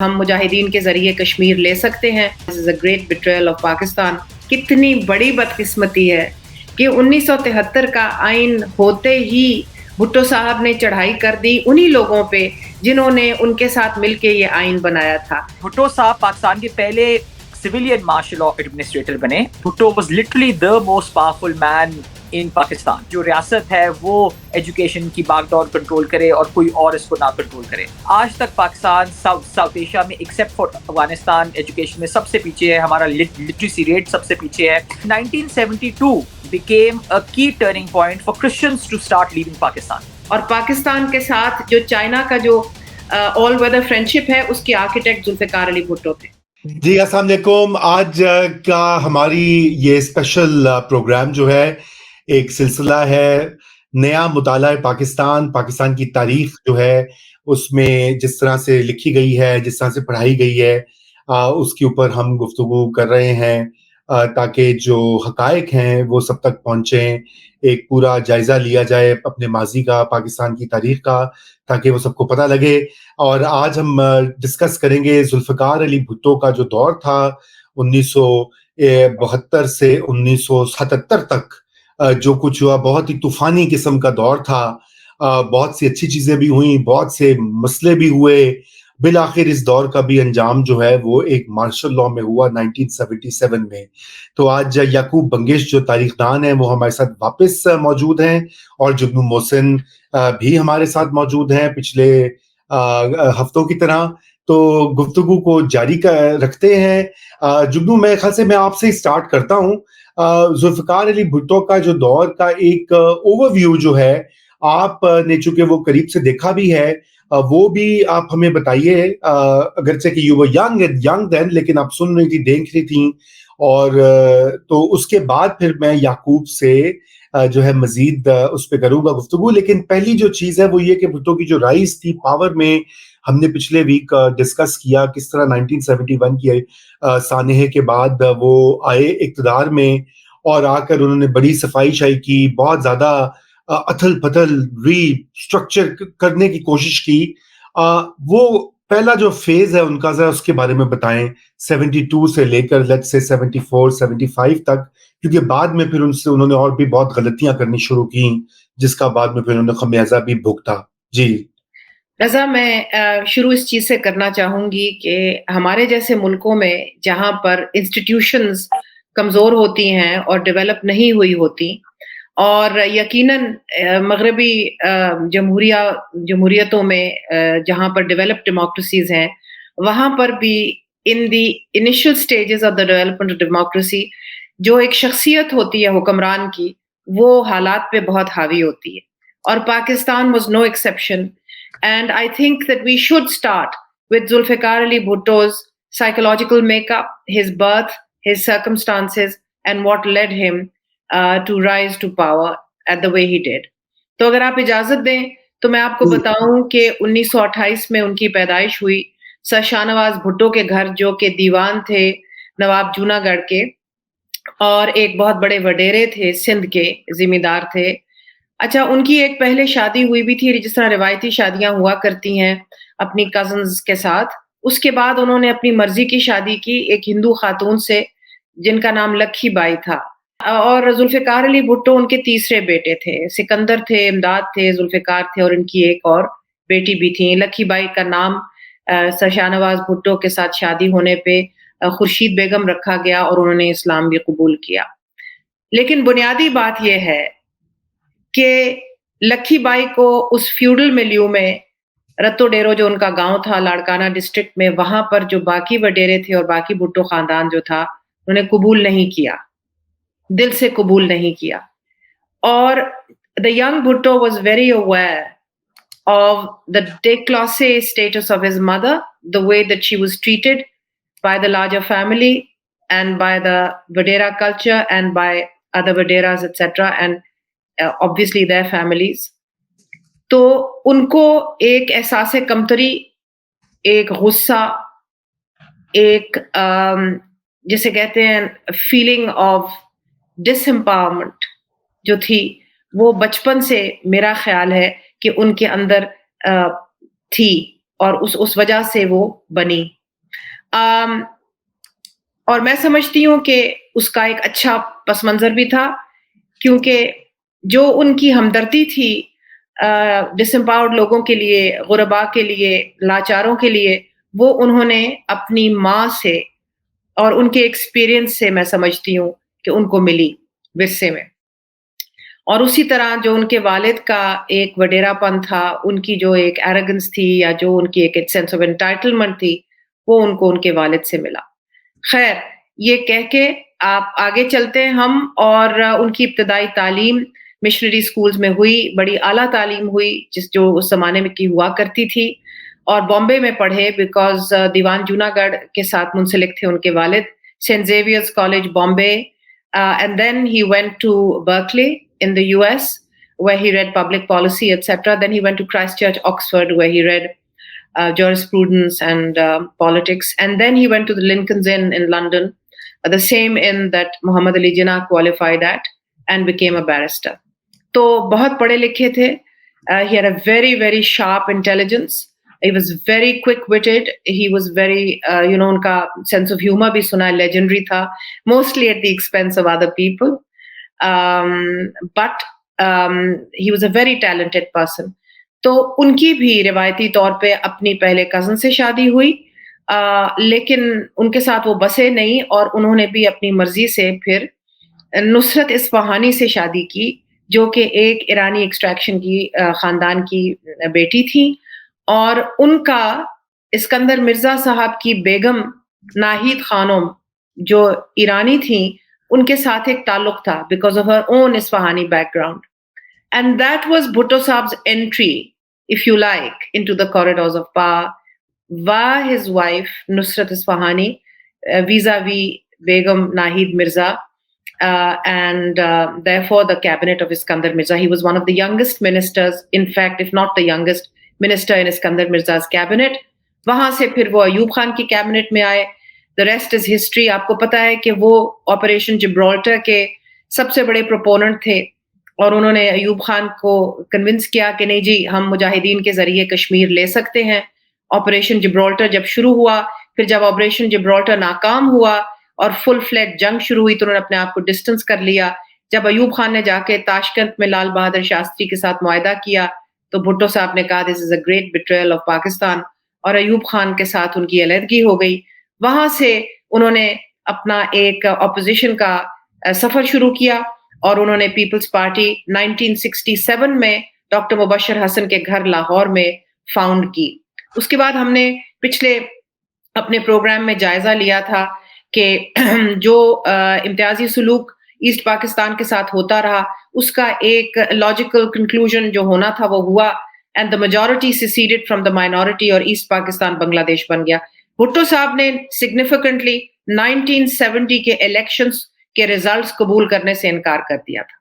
ہم مجاہدین کے ذریعے کشمیر لے سکتے ہیں. This is a great betrayal of Pakistan. کتنی بڑی بدقسمتی ہے کہ 1973 کا آئین ہوتے ہی بھٹو صاحب نے چڑھائی کر دی انہی لوگوں پہ جنہوں نے ان کے ساتھ مل کے یہ آئین بنایا تھا. بھٹو صاحب پاکستان کے پہلے سویلین مارشل لا ایڈمنسٹریٹر بنے. Bhutto was literally the most powerful man in Pakistan. جو ریاست ہے وہ ایجوکیشن کی باغ دور کنٹرول کرے اور کوئی اور اس کو نہ کنٹرول کرے. آج تک پاکستان ساؤتھ ایشیا میں ایکسیپٹ فار افغانستان ایجوکیشن میں سب سے پیچھے ہے. ہمارا لٹریسی ریٹ سب سے پیچھے ہے. 1972 became a key turning point for Christians to start leaving Pakistan. اور پاکستان کے ساتھ جو چائنا کا جو آل ویدر فرینڈشپ ہے اس کے آرکیٹیکٹ ذوالفقار علی بھٹو تھے. جی السلام علیکم. آج کا ہماری یہ اسپیشل پروگرام جو ہے ایک سلسلہ ہے نیا مطالعہ پاکستان کی تاریخ جو ہے اس میں جس طرح سے لکھی گئی ہے، جس طرح سے پڑھائی گئی ہے، اس کے اوپر ہم گفتگو کر رہے ہیں تاکہ جو حقائق ہیں وہ سب تک پہنچیں. ایک پورا جائزہ لیا جائے اپنے ماضی کا، پاکستان کی تاریخ کا، تاکہ وہ سب کو پتہ لگے. اور آج ہم ڈسکس کریں گے ذوالفقار علی بھٹو کا جو دور تھا 1972 سے 1977 تک جو کچھ ہوا. بہت ہی طوفانی قسم کا دور تھا. بہت سی اچھی چیزیں بھی ہوئیں، بہت سے مسئلے بھی ہوئے. بالآخر اس دور کا بھی انجام جو ہے وہ ایک مارشل لا میں ہوا 1977 میں. تو آج یعقوب بنگش جو تاریخ دان ہیں وہ ہمارے ساتھ واپس موجود ہیں، اور جگنو محسن بھی ہمارے ساتھ موجود ہیں پچھلے ہفتوں کی طرح. تو گفتگو کو جاری رکھتے ہیں. جگنو میں خیال سے میں آپ سے اسٹارٹ کرتا ہوں. ذوالفقار علی بھٹو کا جو دور کا ایک اوور ویو جو ہے آپ نے چونکہ وہ قریب سے دیکھا بھی ہے، وہ بھی آپ ہمیں بتائیے. اگرچہ کہ یو ور ینگ دین، لیکن آپ سن رہی تھی، دیکھ رہی تھیں. اور تو اس کے بعد پھر میں یعقوب سے جو ہے مزید اس پہ کروں گا گفتگو. لیکن پہلی جو چیز ہے وہ یہ کہ بھٹو کی جو رائز تھی پاور میں، ہم نے پچھلے ویک ڈسکس کیا کس طرح 1971 کی سانحے کے بعد وہ آئے اقتدار میں، اور آ کر انہوں نے بڑی صفائی شائی کی، بہت زیادہ اتھل پتھل ری اسٹرکچر کرنے کی کوشش کی. وہ پہلا جو فیز ہے ان کا ذرا اس کے بارے میں بتائیں، 72 سے لے کر لیٹ سے 74 75 تک، کیونکہ بعد میں پھر ان سے انہوں نے اور بھی بہت غلطیاں کرنی شروع کی جس کا بعد میں پھر انہوں نے خمیازہ بھی بھگتا. جی رضا، میں شروع اس چیز سے کرنا چاہوں گی کہ ہمارے جیسے ملکوں میں جہاں پر انسٹیٹیوشنز کمزور ہوتی ہیں اور ڈیولپ نہیں ہوئی ہوتی، اور یقیناً مغربی جمہوریتوں میں جہاں پر ڈیولپ ڈیموکریسیز ہیں، وہاں پر بھی in the initial stages of the development of democracy جو ایک شخصیت ہوتی ہے حکمران کی، وہ حالات پہ بہت حاوی ہوتی ہے، اور Pakistan was no exception. And I think that we should start with Zulfikar Ali Bhutto's psychological makeup, his birth, his circumstances, and what led him to rise to power at the way he did. تو اگر آپ اجازت دیں تو میں آپ کو بتاؤں کہ 1928 میں ان کی پیدائش ہوئی سر شاہ نواز بھٹو کے گھر، جو کہ دیوان تھے نواب جونا گڑھ کے، اور ایک بہت بڑے وڈیرے تھے، سندھ کے زمیندار تھے. اچھا، ان کی ایک پہلے شادی ہوئی بھی تھی جس طرح روایتی شادیاں ہوا کرتی ہیں اپنی کزنز کے ساتھ. اس کے بعد انہوں نے اپنی مرضی کی شادی کی ایک ہندو خاتون سے جن کا نام لکھی بائی تھا. اور ذوالفقار علی بھٹو ان کے تیسرے بیٹے تھے. سکندر تھے، امداد تھے، ذوالفقار تھے، اور ان کی ایک اور بیٹی بھی تھی. لکھی بائی کا نام سر شاہ نواز بھٹو کے ساتھ شادی ہونے پہ خورشید بیگم رکھا گیا، اور انہوں نے اسلام بھی قبول کیا. لیکن بنیادی بات یہ ہے کہ لکھی بائی کو اس فیوڈل ملیو میں، رتو ڈیرو جو ان کا گاؤں تھا لاڑکانہ ڈسٹرکٹ میں، وہاں پر جو باقی وڈیرے تھے اور باقی بھٹو خاندان جو تھا، انہوں نے قبول نہیں کیا، دل سے قبول نہیں کیا. اور the young Bhutto was very aware of the déclassé status of his mother, the way that she was treated by the larger family and by the Vadera culture and by other Vaderas, etc. and obviously their families. تو ان کو ایک احساس کمتری، ایک غصہ، ایک جسے کہتے ہیں فیلنگ آف ڈس امپاورمنٹ جو تھی، وہ بچپن سے میرا خیال ہے کہ ان کے اندر تھی. اور اس وجہ سے وہ بنی. اور میں سمجھتی ہوں کہ اس کا ایک اچھا پس منظر بھی تھا, کیونکہ جو ان کی ہمدردی تھی ڈس امپاورڈ لوگوں کے لیے, غربا کے لیے, لاچاروں کے لیے, وہ انہوں نے اپنی ماں سے اور ان کے ایکسپیرینس سے میں سمجھتی ہوں کہ ان کو ملی ورثے میں. اور اسی طرح جو ان کے والد کا ایک وڈیرا پن تھا, ان کی جو ایک ایروگنس تھی یا جو ان کی ایک سینس آف انٹائٹلمنٹ تھی, وہ ان کو ان کے والد سے ملا. خیر, یہ کہہ کے آپ آگے چلتے ہیں ہم, اور ان کی ابتدائی تعلیم مشنری سکولز میں ہوئی, بڑی اعلیٰ تعلیم ہوئی جو اس زمانے میں کی ہوا کرتی تھی, اور بامبے میں پڑھے بیکاز دیوان جوناگڑھ کے ساتھ منسلک تھے ان کے والد, saint Xavier's college Bombay, and then he went to Berkeley in the US where he read public policy etc. Then he went to Christ Church Oxford where he read jurisprudence and politics, and then he went to the Lincoln's Inn in London, the same inn that Muhammad Ali Jinnah qualified at, and became a barrister. تو بہت پڑھے لکھے تھے. He had a very very sharp intelligence. He was very quick witted. He was very ان کا sense of humor بھی سنا legendary تھا, mostly at the expense of other people. But he was a very talented person. تو ان کی بھی روایتی طور پہ اپنی پہلے کزن سے شادی ہوئی, لیکن ان کے ساتھ وہ بسے نہیں, اور انہوں نے بھی اپنی مرضی سے پھر نصرت اصفہانی سے شادی کی, جو کہ ایک ایرانی ایکسٹریکشن کی خاندان کی بیٹی تھی, اور ان کا اسکندر مرزا صاحب کی بیگم ناہید خانم جو ایرانی تھیں, ان کے ساتھ ایک تعلق تھا because of her own Isphahani background. And that was Bhutto صاحب's entry, if you like, into the corridors of power via his wife Nusrat Isfahani vis-a-vis Begum Nahid Mirza, and therefore the cabinet of Iskandar Mirza. He was one of the youngest ministers, in fact if not the youngest minister in Iskandar Mirza's cabinet. وہاں سے پھر وہ ایوب خان کی cabinet میں آئے. The rest is history. آپ کو پتا ہے کہ وہ آپریشن جبرالٹر کے سب سے بڑے پروپوننٹ تھے, اور انہوں نے ایوب خان کو کنونس کیا کہ نہیں جی, ہم مجاہدین کے ذریعے کشمیر لے سکتے ہیں. آپریشن جبرالٹر جب شروع ہوا, پھر جب آپریشن جبرالٹر ناکام ہوا اور فل فلیٹ جنگ شروع ہوئی, تو انہوں نے اپنے آپ کو ڈسٹنس کر لیا. جب ایوب خان نے جا کے تاشکند میں لال بہادر شاستری کے ساتھ معاہدہ کیا, تو بھٹو صاحب نے کہا دس از اے گریٹ بیٹریل آف پاکستان, اور ایوب خان کے ساتھ ان کی علیحدگی ہو گئی. وہاں سے انہوں نے اپنا ایک اپوزیشن کا سفر شروع کیا, اور انہوں نے پیپلز پارٹی 1967 میں ڈاکٹر مبشر حسن کے گھر لاہور میں فاؤنڈ کی. اس کے بعد ہم نے پچھلے اپنے پروگرام میں جائزہ لیا تھا کہ جو امتیازی سلوک ایسٹ پاکستان کے ساتھ ہوتا رہا, اس کا ایک لاجیکل کنکلوژن جو ہونا تھا وہ ہوا, and the majority seceded from the minority, اور ایسٹ پاکستان بنگلہ دیش بن گیا. بھٹو صاحب نے سگنیفیکنٹلی 1970 کے الیکشنز کے ریزلٹس قبول کرنے سے انکار کر دیا تھا.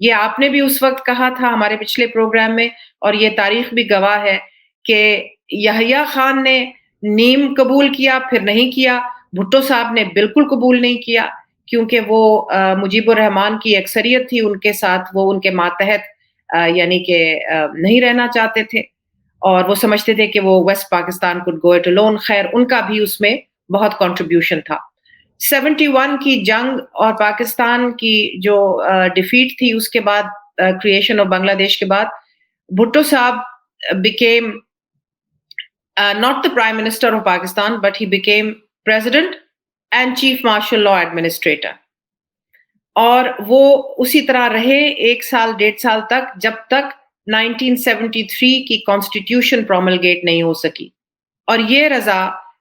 یہ آپ نے بھی اس وقت کہا تھا ہمارے پچھلے پروگرام میں, اور یہ تاریخ بھی گواہ ہے کہ یحییٰ خان نے نیم قبول کیا, پھر نہیں کیا. بھٹو صاحب نے بالکل قبول نہیں کیا, کیونکہ وہ مجیب الرحمان کی اکثریت تھی ان کے ساتھ, وہ ان کے ماتحت یعنی کہ نہیں رہنا چاہتے تھے, اور وہ سمجھتے تھے کہ وہ west Pakistan could go it alone. خیر, ان کا بھی اس میں بہت کنٹریبیوشن تھا. 71 کی جنگ اور پاکستان کی جو ڈیفیٹ تھی, اس کے بعد کریشن آف بنگلہ دیش کے بعد, بھٹو صاحب became not the Prime Minister of Pakistan, but he became President and Chief Martial Law Administrator. اور وہ اسی طرح رہے 1 سال 1.5 سال تک, جب تک 1973 کی کانسٹیٹیوشن پروملگیٹ نہیں ہو سکی. اور یہ رضا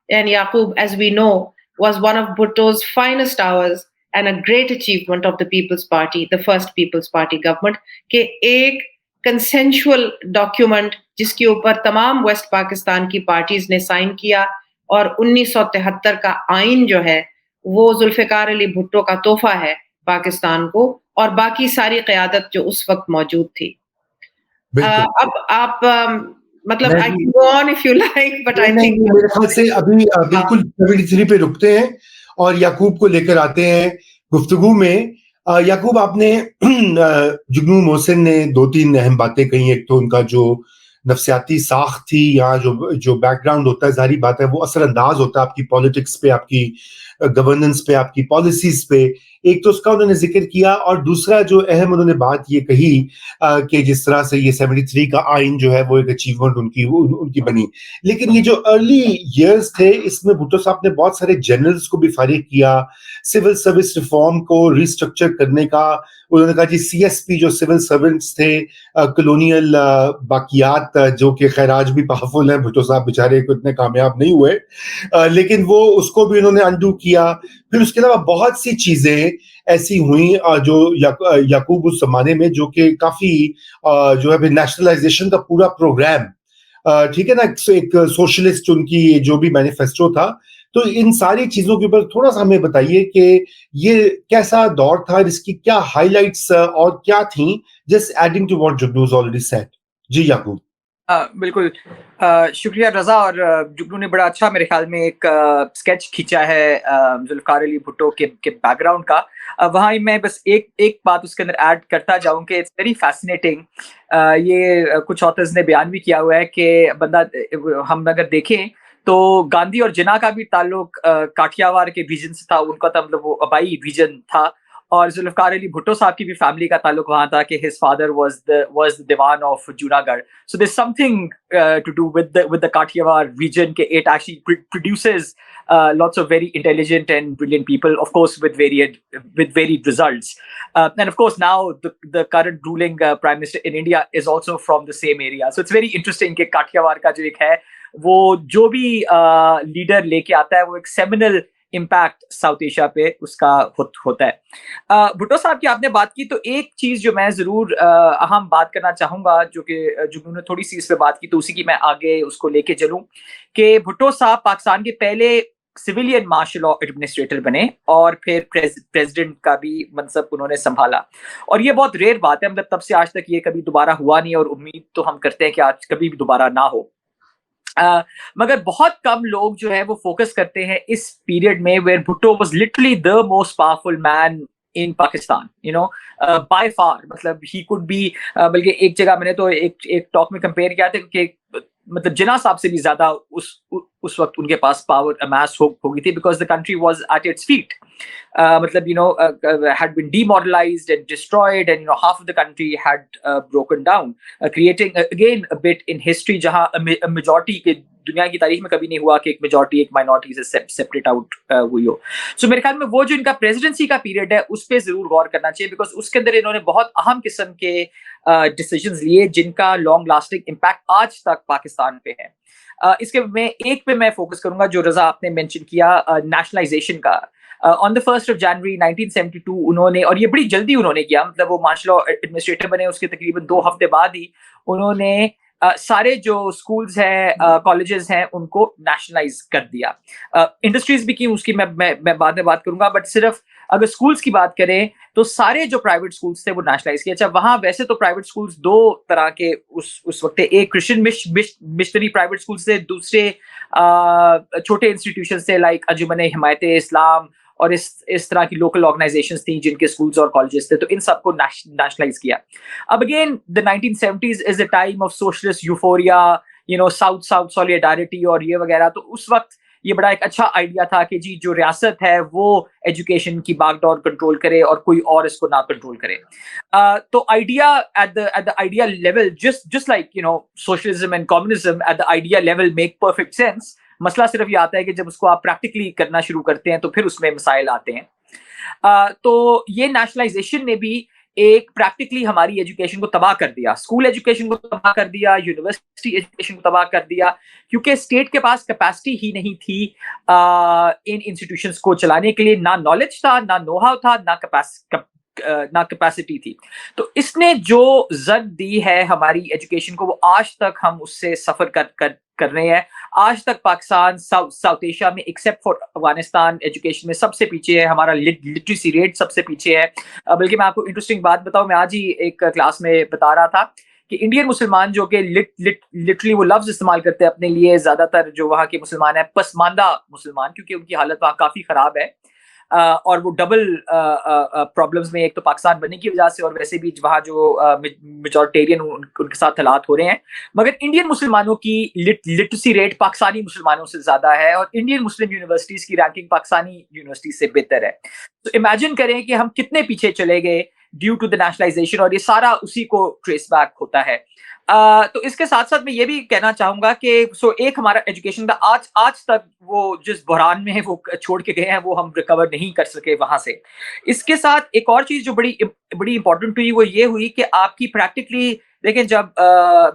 یعنی یعقوب, as we know, was one of Bhutto's finest hours and a great achievement of the People's Party, the first People's Party government, کہ ایک کنسینشول ڈاکیومنٹ جس کے اوپر تمام ویسٹ پاکستان کی پارٹیز نے سائن کیا, اور 1973 کا آئین جو ہے وہ ذوالفقار علی بھٹو کا تحفہ ہے پاکستان کو, اور باقی ساری قیادت جو اس وقت موجود تھی. اب آپ مطلب I can go on if you like, but I think میرے خیال سے ابھی بالکل 73 پہ رکتے ہیں اور یعقوب کو لے کر آتے ہیں گفتگو میں. یعقوب, آپ نے جگنو محسن نے 2-3 اہم باتیں کہی. ایک تو ان کا جو نفسیاتی ساخت تھی، یہاں جو بیک گراؤنڈ ہوتا ہے ظاہری بات ہے وہ اثر انداز ہوتا ہے آپ کی پالیٹکس پہ، آپ کی گورننس پہ، آپ کی پالیسیز پہ. ایک تو اس کا انہوں نے ذکر کیا، اور دوسرا جو اہم انہوں نے بات یہ کہی کہ جس طرح سے یہ 73 کا آئین جو ہے وہ ایک اچیومنٹ ان کی بنی. لیکن یہ جو ارلی ایئرز تھے اس میں بھٹو صاحب نے بہت سارے جنرلز کو بھی فارغ کیا، سول سروس ریفارم کو ریسٹرکچر کرنے کا. انہوں نے کہا جی سی ایس پی جو سول سرونٹس تھے، کلونیل باقیات جو کہ خیر آج بھی پاورفل ہیں، بھٹو صاحب بیچارے کو اتنے کامیاب نہیں ہوئے، لیکن وہ اس کو بھی انہوں نے انڈو کیا. پھر اس کے علاوہ بہت سی چیزیں ایسی ہوئیں جو یعقوب اس زمانے میں جو کہ کافی جو ہے نیشنلائزیشن کا پورا پروگرام، ٹھیک ہے نا، ایک سوشلسٹ ان کی جو بھی مینیفیسٹو تھا. تو ان ساری چیزوں کے اوپر تھوڑا سا ہمیں بتائیے کہ یہ کیسا دور تھا، اس کی کیا ہائی لائٹس اور کیا تھیں، just adding to what Jugnu is already said. جی یعقوب. بالکل شکریہ رضا. اور جگنو نے بڑا اچھا میرے خیال میں ایک اسکیچ کھینچا ہے ذوالفقار علی بھٹو کے بیک گراؤنڈ کا. وہاں میں بس ایک بات اس کے اندر ایڈ کرتا جاؤں کہ اٹس ویری فیسینیٹنگ. یہ کچھ آتھرز نے بیان بھی کیا ہوا ہے کہ بندہ ہم اگر دیکھیں تو گاندھی اور جناح کا بھی تعلق کاٹھیاواڑ کے ریجن سے تھا، ان کا تو مطلب وہ آبائی ریجن تھا. اور ذوالفقار علی بھٹو صاحب کی بھی فیملی کا تعلق وہاں تھا کہ his father was the دیوان of Junagadh. So there's something to do with the Kathiawar region کہ it actually produces lots of very intelligent and brilliant people, of course with varied results. And of course now the current ruling prime minister in India is also from the same area. So it's very interesting کہ Kathiawar کا جو ایک ہے وہ جو بھی leader لے کے آتا ہے وہ ایک سیمینل امپیکٹ ساؤتھ ایشیا پہ اس کا ہوتا ہے. بھٹو صاحب کی آپ نے بات کی تو ایک چیز جو میں ضرور اہم بات کرنا چاہوں گا جو کہ جگنو نے تھوڑی سی اس پہ بات کی تو اسی کی میں آگے اس کو لے کے چلوں کہ بھٹو صاحب پاکستان کے پہلے سویلین مارشل لا ایڈمنسٹریٹر بنے اور پھر پریزیڈنٹ کا بھی منصب انہوں نے سنبھالا. اور یہ بہت ریئر بات ہے، مطلب تب سے آج تک یہ کبھی دوبارہ ہوا نہیں اور امید تو ہم کرتے ہیں کہ آج کبھی بھی دوبارہ نہ ہو. مگر بہت کم لوگ جو ہے وہ فوکس کرتے ہیں اس پیریڈ میں where Bhutto was literally the most powerful man in Pakistan, you know, by far. مطلب he could be بلکہ ایک جگہ میں نے تو ایک ٹاک میں کمپیئر کیا تھا کہ مطلب جناح صاحب سے بھی زیادہ اس وقت ان کے پاس پاور amass ہو گئی تھی because the country was at its feet. مطلب you know had been demoralized and destroyed and you know half of the country had broken down, creating again a bit in history جہاں majority کے دنیا کی تاریخ میں کبھی نہیں ہوا کہ ایک میجورٹی ایک مائنورٹی سے سیپریٹ آؤٹ ہوئی ہو. سو میرے خیال میں وہ جو ان کا پریزیڈنسی کا پیریڈ ہے اس پہ ضرور غور کرنا چاہیے بیکاز اس کے اندر انہوں نے بہت اہم قسم کے ڈیسیژنز لیے جن کا لانگ لاسٹنگ امپیکٹ آج تک پاکستان پہ ہے. اس کے میں ایک پہ میں فوکس کروں گا جو رضا آپ نے مینشن کیا نیشنلائزیشن کا. On the 1st of January 1972 انہوں نے، اور یہ بڑی جلدی انہوں نے کیا، مطلب وہ مارشل لا ایڈمنسٹریٹر بنے اس کے تقریباً 2 ہفتے بعد ہی انہوں نے سارے جو اسکولز ہیں کالجز ہیں ان کو نیشنلائز کر دیا. انڈسٹریز بھی کی اس کی میں بعد میں بات کروں گا، بٹ صرف اگر اسکولس کی بات کریں تو سارے جو پرائیویٹ اسکولس تھے وہ نیشنلائز کیے. اچھا وہاں ویسے تو پرائیویٹ اسکولس 2 طرح کے اس وقت، ایک کرسچن مشنری پرائیویٹ اسکولس تھے، دوسرے چھوٹے انسٹیٹیوشنس تھے لائک انجمن حمایت اسلام اور اس طرح کی لوکل آرگنائزیشنز تھیں جن کے اسکولز اور کالجز تھے، تو ان سب کو نیشنلائز کیا. اب again the 1970s is a time of socialist euphoria, you know, south solidarity اور یہ وغیرہ. تو اس وقت یہ بڑا ایک اچھا آئیڈیا تھا کہ جی جو ریاست ہے وہ ایجوکیشن کی باغ ڈور کنٹرول کرے اور کوئی اور اس کو نہ کنٹرول کرے. تو idea at the idea level just like you know socialism and communism at the idea level make perfect sense. مسئلہ صرف یہ آتا ہے کہ جب اس کو آپ پریکٹیکلی کرنا شروع کرتے ہیں تو پھر اس میں مسائل آتے ہیں. تو یہ نیشنلائزیشن نے بھی ایک پریکٹیکلی ہماری ایجوکیشن کو تباہ کر دیا، اسکول ایجوکیشن کو تباہ کر دیا، یونیورسٹی ایجوکیشن کو تباہ کر دیا، کیونکہ اسٹیٹ کے پاس کیپیسٹی ہی نہیں تھی ان انسٹیٹیوشنس کو چلانے کے لیے. نہ نالج تھا، نہ نو ہاؤ تھا، نہ کیپیسٹی تھی. تو اس نے جو زد دی ہے ہماری ایجوکیشن کو وہ آج تک ہم اس سے سفر کر رہے ہیں. آج تک پاکستان ساؤتھ ایشیا میں ایکسیپٹ فار افغانستان ایجوکیشن میں سب سے پیچھے ہے. ہمارا لٹریسی ریٹ سب سے پیچھے ہے. بلکہ میں آپ کو انٹرسٹنگ بات بتاؤں، میں آج ہی ایک کلاس میں بتا رہا تھا کہ انڈین مسلمان جو کہ لٹرلی وہ لفظ استعمال کرتے ہیں اپنے لیے، زیادہ تر جو وہاں کے مسلمان ہیں پسماندہ مسلمان، کیونکہ ان کی حالت وہاں کافی خراب ہے. اور وہ ڈبل پرابلمس میں، ایک تو پاکستان بننے کی وجہ سے اور ویسے بھی وہاں جو میجورٹیرین ان کے ساتھ حالات ہو رہے ہیں. مگر انڈین مسلمانوں کی لٹریسی ریٹ پاکستانی مسلمانوں سے زیادہ ہے اور انڈین مسلم یونیورسٹیز کی رینکنگ پاکستانی یونیورسٹیز سے بہتر ہے. تو امیجن کریں کہ ہم کتنے پیچھے چلے گئے ڈیو ٹو دا نیشنلائزیشن، اور یہ سارا اسی کو ٹریس بیک ہوتا ہے. تو اس کے ساتھ ساتھ میں یہ بھی کہنا چاہوں گا کہ ایک ہمارا ایجوکیشن کا آج تک وہ جس بحران میں وہ چھوڑ کے گئے ہیں وہ ہم ریکور نہیں کر سکے وہاں سے. اس کے ساتھ ایک اور چیز جو بڑی امپورٹنٹ ہوئی وہ یہ ہوئی کہ آپ کی پریکٹیکلی دیکھیں، جب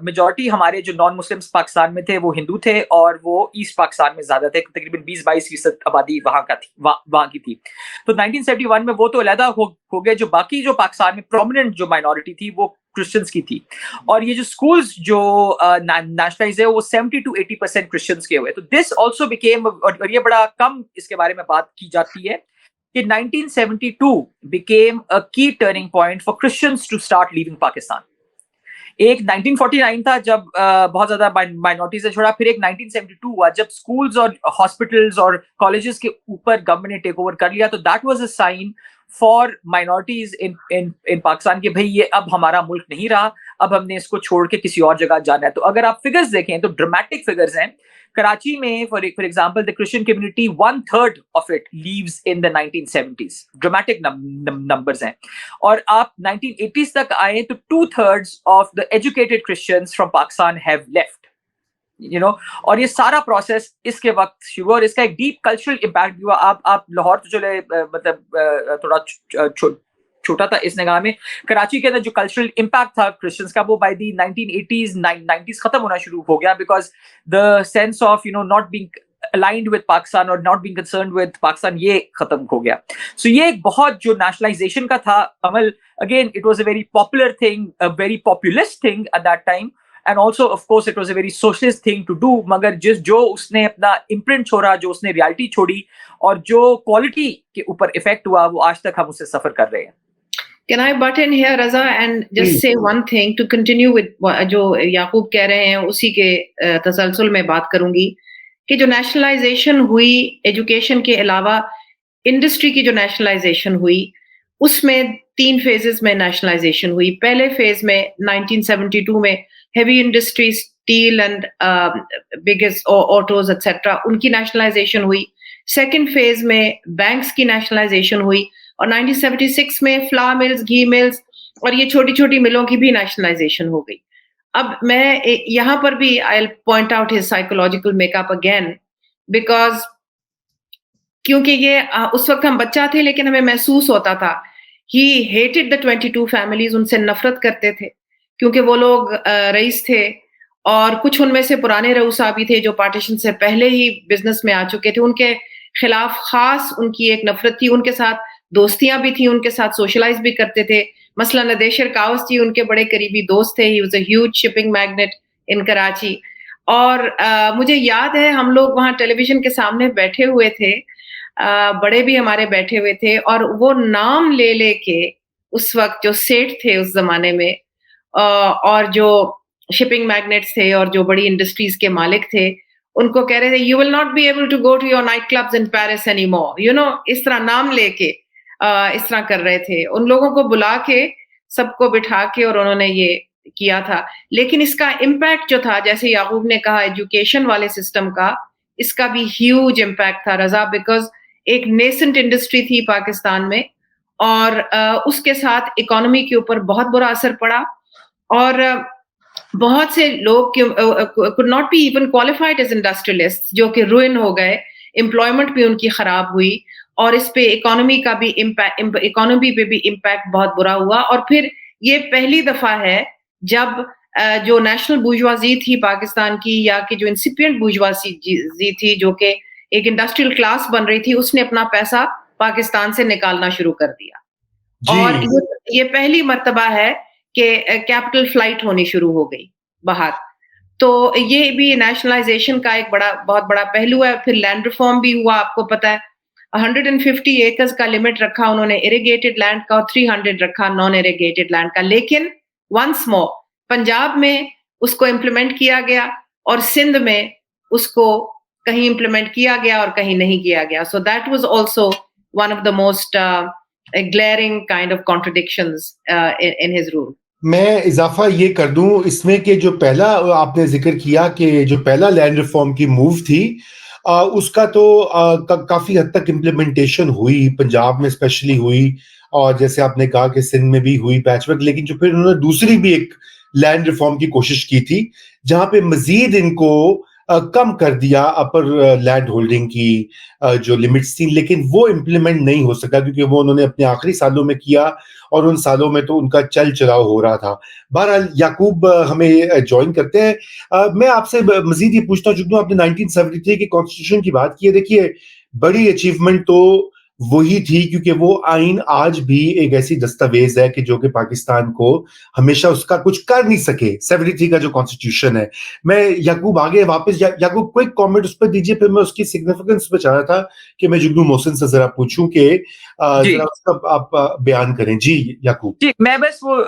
میجورٹی ہمارے جو نان مسلمس پاکستان میں تھے وہ ہندو تھے اور وہ ایسٹ پاکستان میں زیادہ تھے، تقریباً 20-22% آبادی وہاں کی تھی. تو 1971 میں وہ تو علیحدہ ہو گئے، جو باقی جو پاکستان میں پرومیننٹ جو مائنورٹی تھی وہ کرسچنس کی تھی. اور یہ جو سکولز جو نیشنلائز ہے وہ 70-80% کرسچنس کے ہوئے. تو دس آلسو بیکیم، اور یہ بڑا کم اس کے بارے میں بات کی جاتی ہے کہ 1972 became a key turning point for Christians to start leaving Pakistan. ایک 1949 تھا جب بہت زیادہ مائنورٹیز نے چھوڑا، پھر ایک 1972 ہوا جب سکولز اور ہاسپٹلز اور کالجز کے اوپر گورنمنٹ نے ٹیک اوور کر لیا. تو that was a sign for minorities in Pakistan کہ بھئی یہ اب ہمارا ملک نہیں رہا، اب ہم نے اس کو چھوڑ کے کسی اور جگہ جانا ہے. تو اگر آپ فگرز دیکھیں تو ڈرامیٹک فگرز ہیں. کراچی میں for example the Christian community 1/3 of it leaves in the 1970s. Dramatic numbers ہیں. اور آپ 1980s تک آئیں تو 2/3 of the educated Christians from Pakistan have left. اور یہ سارا پروسیس اس کے وقت شروع، اور اس کا ایک ڈیپ کلچرل امپیکٹ بھی ہوا. آپ لاہور تو چلے مطلب تھوڑا چھوٹا تھا اس نگاہ میں، کراچی کے اندر جو کلچرل امپیکٹ تھا کرسچنس کا وہ بائی دی 1980s 90s ختم ہونا شروع ہو گیا، because the sense of not being aligned with Pakistan اور not being concerned with Pakistan یہ ختم ہو گیا. So یہ ایک بہت جو نیشنلائزیشن کا تھا عمل، again it was a very popular thing, a very populist thing at that time, and also of course it was a very socialist thing to do. مگر جو اس نے اپنا امپرنٹ چھوڑا، جو اس نے ریالٹی چھوڑی اور جو کوالٹی کے اوپر افیکٹ ہوا، وہ آج تک ہم اس سے سفر کر رہے ہیں. Can I butt in here, Raza, and just say one thing to continue with جو یعقوب کہہ رہے ہیں اسی کے تسلسل میں بات کروں گی کہ جو نیشنلائزیشن ہوئی ایجوکیشن کے علاوہ انڈسٹری کی جو نیشنلائزیشن ہوئی اس میں 3 فیزز میں نیشنلائزیشن ہوئی. پہلے فیز میں 1972 میں heavy industry steel and biggest autos etcetera ان کی نیشنلائزیشن ہوئی. سیکنڈ فیز میں بینکس کی نیشنلائزیشن ہوئی اور 1976 میں فلاور ملز، گھی ملز اور یہ چھوٹی چھوٹی ملوں کی بھی نیشنلائزیشن ہو گئی. اب میں یہاں پر بھی I'll point out his psychological makeup again because کیونکہ یہ اس وقت ہم بچہ تھے لیکن ہمیں محسوس ہوتا تھا he hated the 22 families، ان سے نفرت کرتے تھے کیونکہ وہ لوگ رئیس تھے اور کچھ ان میں سے پرانے رؤسا بھی تھے جو پارٹیشن سے پہلے ہی بزنس میں آ چکے تھے. ان کے خلاف خاص ان کی ایک نفرت تھی، ان کے ساتھ دوستیاں بھی تھیں، ان کے ساتھ سوشلائز بھی کرتے تھے. مثلا ندیشر کاوس جی ان کے بڑے قریبی دوست تھے. He was a huge shipping magnate in Karachi. اور مجھے یاد ہے ہم لوگ وہاں ٹیلی ویژن کے سامنے بیٹھے ہوئے تھے، بڑے بھی ہمارے بیٹھے ہوئے تھے اور وہ نام لے لے کے اس وقت جو سیٹھ تھے اس زمانے میں اور جو شپنگ میگنیٹس تھے اور جو بڑی انڈسٹریز کے مالک تھے ان کو کہہ رہے تھے you will not be able to go to your night clubs in Paris any more, اس طرح نام لے کے اس طرح کر رہے تھے. ان لوگوں کو بلا کے سب کو بٹھا کے اور انہوں نے یہ کیا تھا. لیکن اس کا امپیکٹ جو تھا جیسے یعقوب نے کہا ایجوکیشن والے سسٹم کا، اس کا بھی ہیوج امپیکٹ تھا رضا، بیکاز ایک نیسنٹ انڈسٹری تھی پاکستان میں اور اس کے ساتھ اکانومی کے اوپر بہت برا اثر پڑا اور بہت سے لوگ could not be even qualified as industrialists جو کہ روئن ہو گئے. امپلائمنٹ بھی ان کی خراب ہوئی اور اس پہ اکانومی کا بھی اکانومی پہ بھی امپیکٹ بہت برا ہوا. اور پھر یہ پہلی دفعہ ہے جب جو نیشنل بورژوازی تھی پاکستان کی یا کہ جو انسپینٹ بورژوازی تھی جو کہ ایک انڈسٹریل کلاس بن رہی تھی، اس نے اپنا پیسہ پاکستان سے نکالنا شروع کر دیا. اور یہ پہلی مرتبہ ہے کہ کیپٹل فلائٹ ہونی شروع ہو گئی باہر. تو یہ بھی نیشنلائزیشن کا ایک بہت بڑا پہلو ہے. پھر لینڈ ریفارم بھی ہوا، آپ کو پتا ہے 150 ایکرز کا لمٹ رکھا انہوں نے اریگیٹڈ لینڈ کا اور 300 رکھا نان اریگیٹڈ لینڈ کا. لیکن ونس مور پنجاب میں اس کو امپلیمنٹ کیا گیا اور سندھ میں اس کو کہیں امپلیمنٹ کیا گیا اور کہیں نہیں کیا گیا. So that was also one of the most glaring kind of contradictions in his rule. میں اضافہ یہ کر دوں اس میں کہ جو پہلا آپ نے ذکر کیا کہ جو پہلا لینڈ ریفارم کی موو تھی اس کا تو کافی حد تک امپلیمنٹیشن ہوئی، پنجاب میں اسپیشلی ہوئی، اور جیسے آپ نے کہا کہ سندھ میں بھی ہوئی پیچ ورک، لیکن جو پھر انہوں نے دوسری بھی ایک لینڈ ریفارم کی کوشش کی تھی جہاں پہ مزید ان کو کم کر دیا اپر لینڈ ہولڈنگ کی جو لمٹس تھیں، لیکن وہ امپلیمنٹ نہیں ہو سکا کیونکہ وہ انہوں نے اپنے آخری سالوں میں کیا اور ان سالوں میں تو ان کا چل چلاؤ ہو رہا تھا. بہرحال یعقوب ہمیں جوائن کرتے ہیں. میں آپ سے مزید یہ پوچھتا ہوں، چونکہ آپ نے 1973 کے کانسٹیٹیوشن کی بات کی ہے، دیکھیے بڑی اچیومنٹ تو وہی تھی کیونکہ وہ آئین آج بھی ایک ایسی دستاویز ہے کہ جو کہ پاکستان کو ہمیشہ اس کا کچھ کر نہیں سکے. 73 کا جو کانسٹیٹیوشن ہے، میں یعقوب آگے واپس یعقوب کوئک کامنٹ اس پہ دیجیے، پھر میں اس کی سگنیفیکنس پہ چاہ رہا تھا کہ میں جگنو محسن سے ذرا پوچھوں کہ ذرا اس کا آپ بیان کریں. جی یعقوب. جی میں بس وہ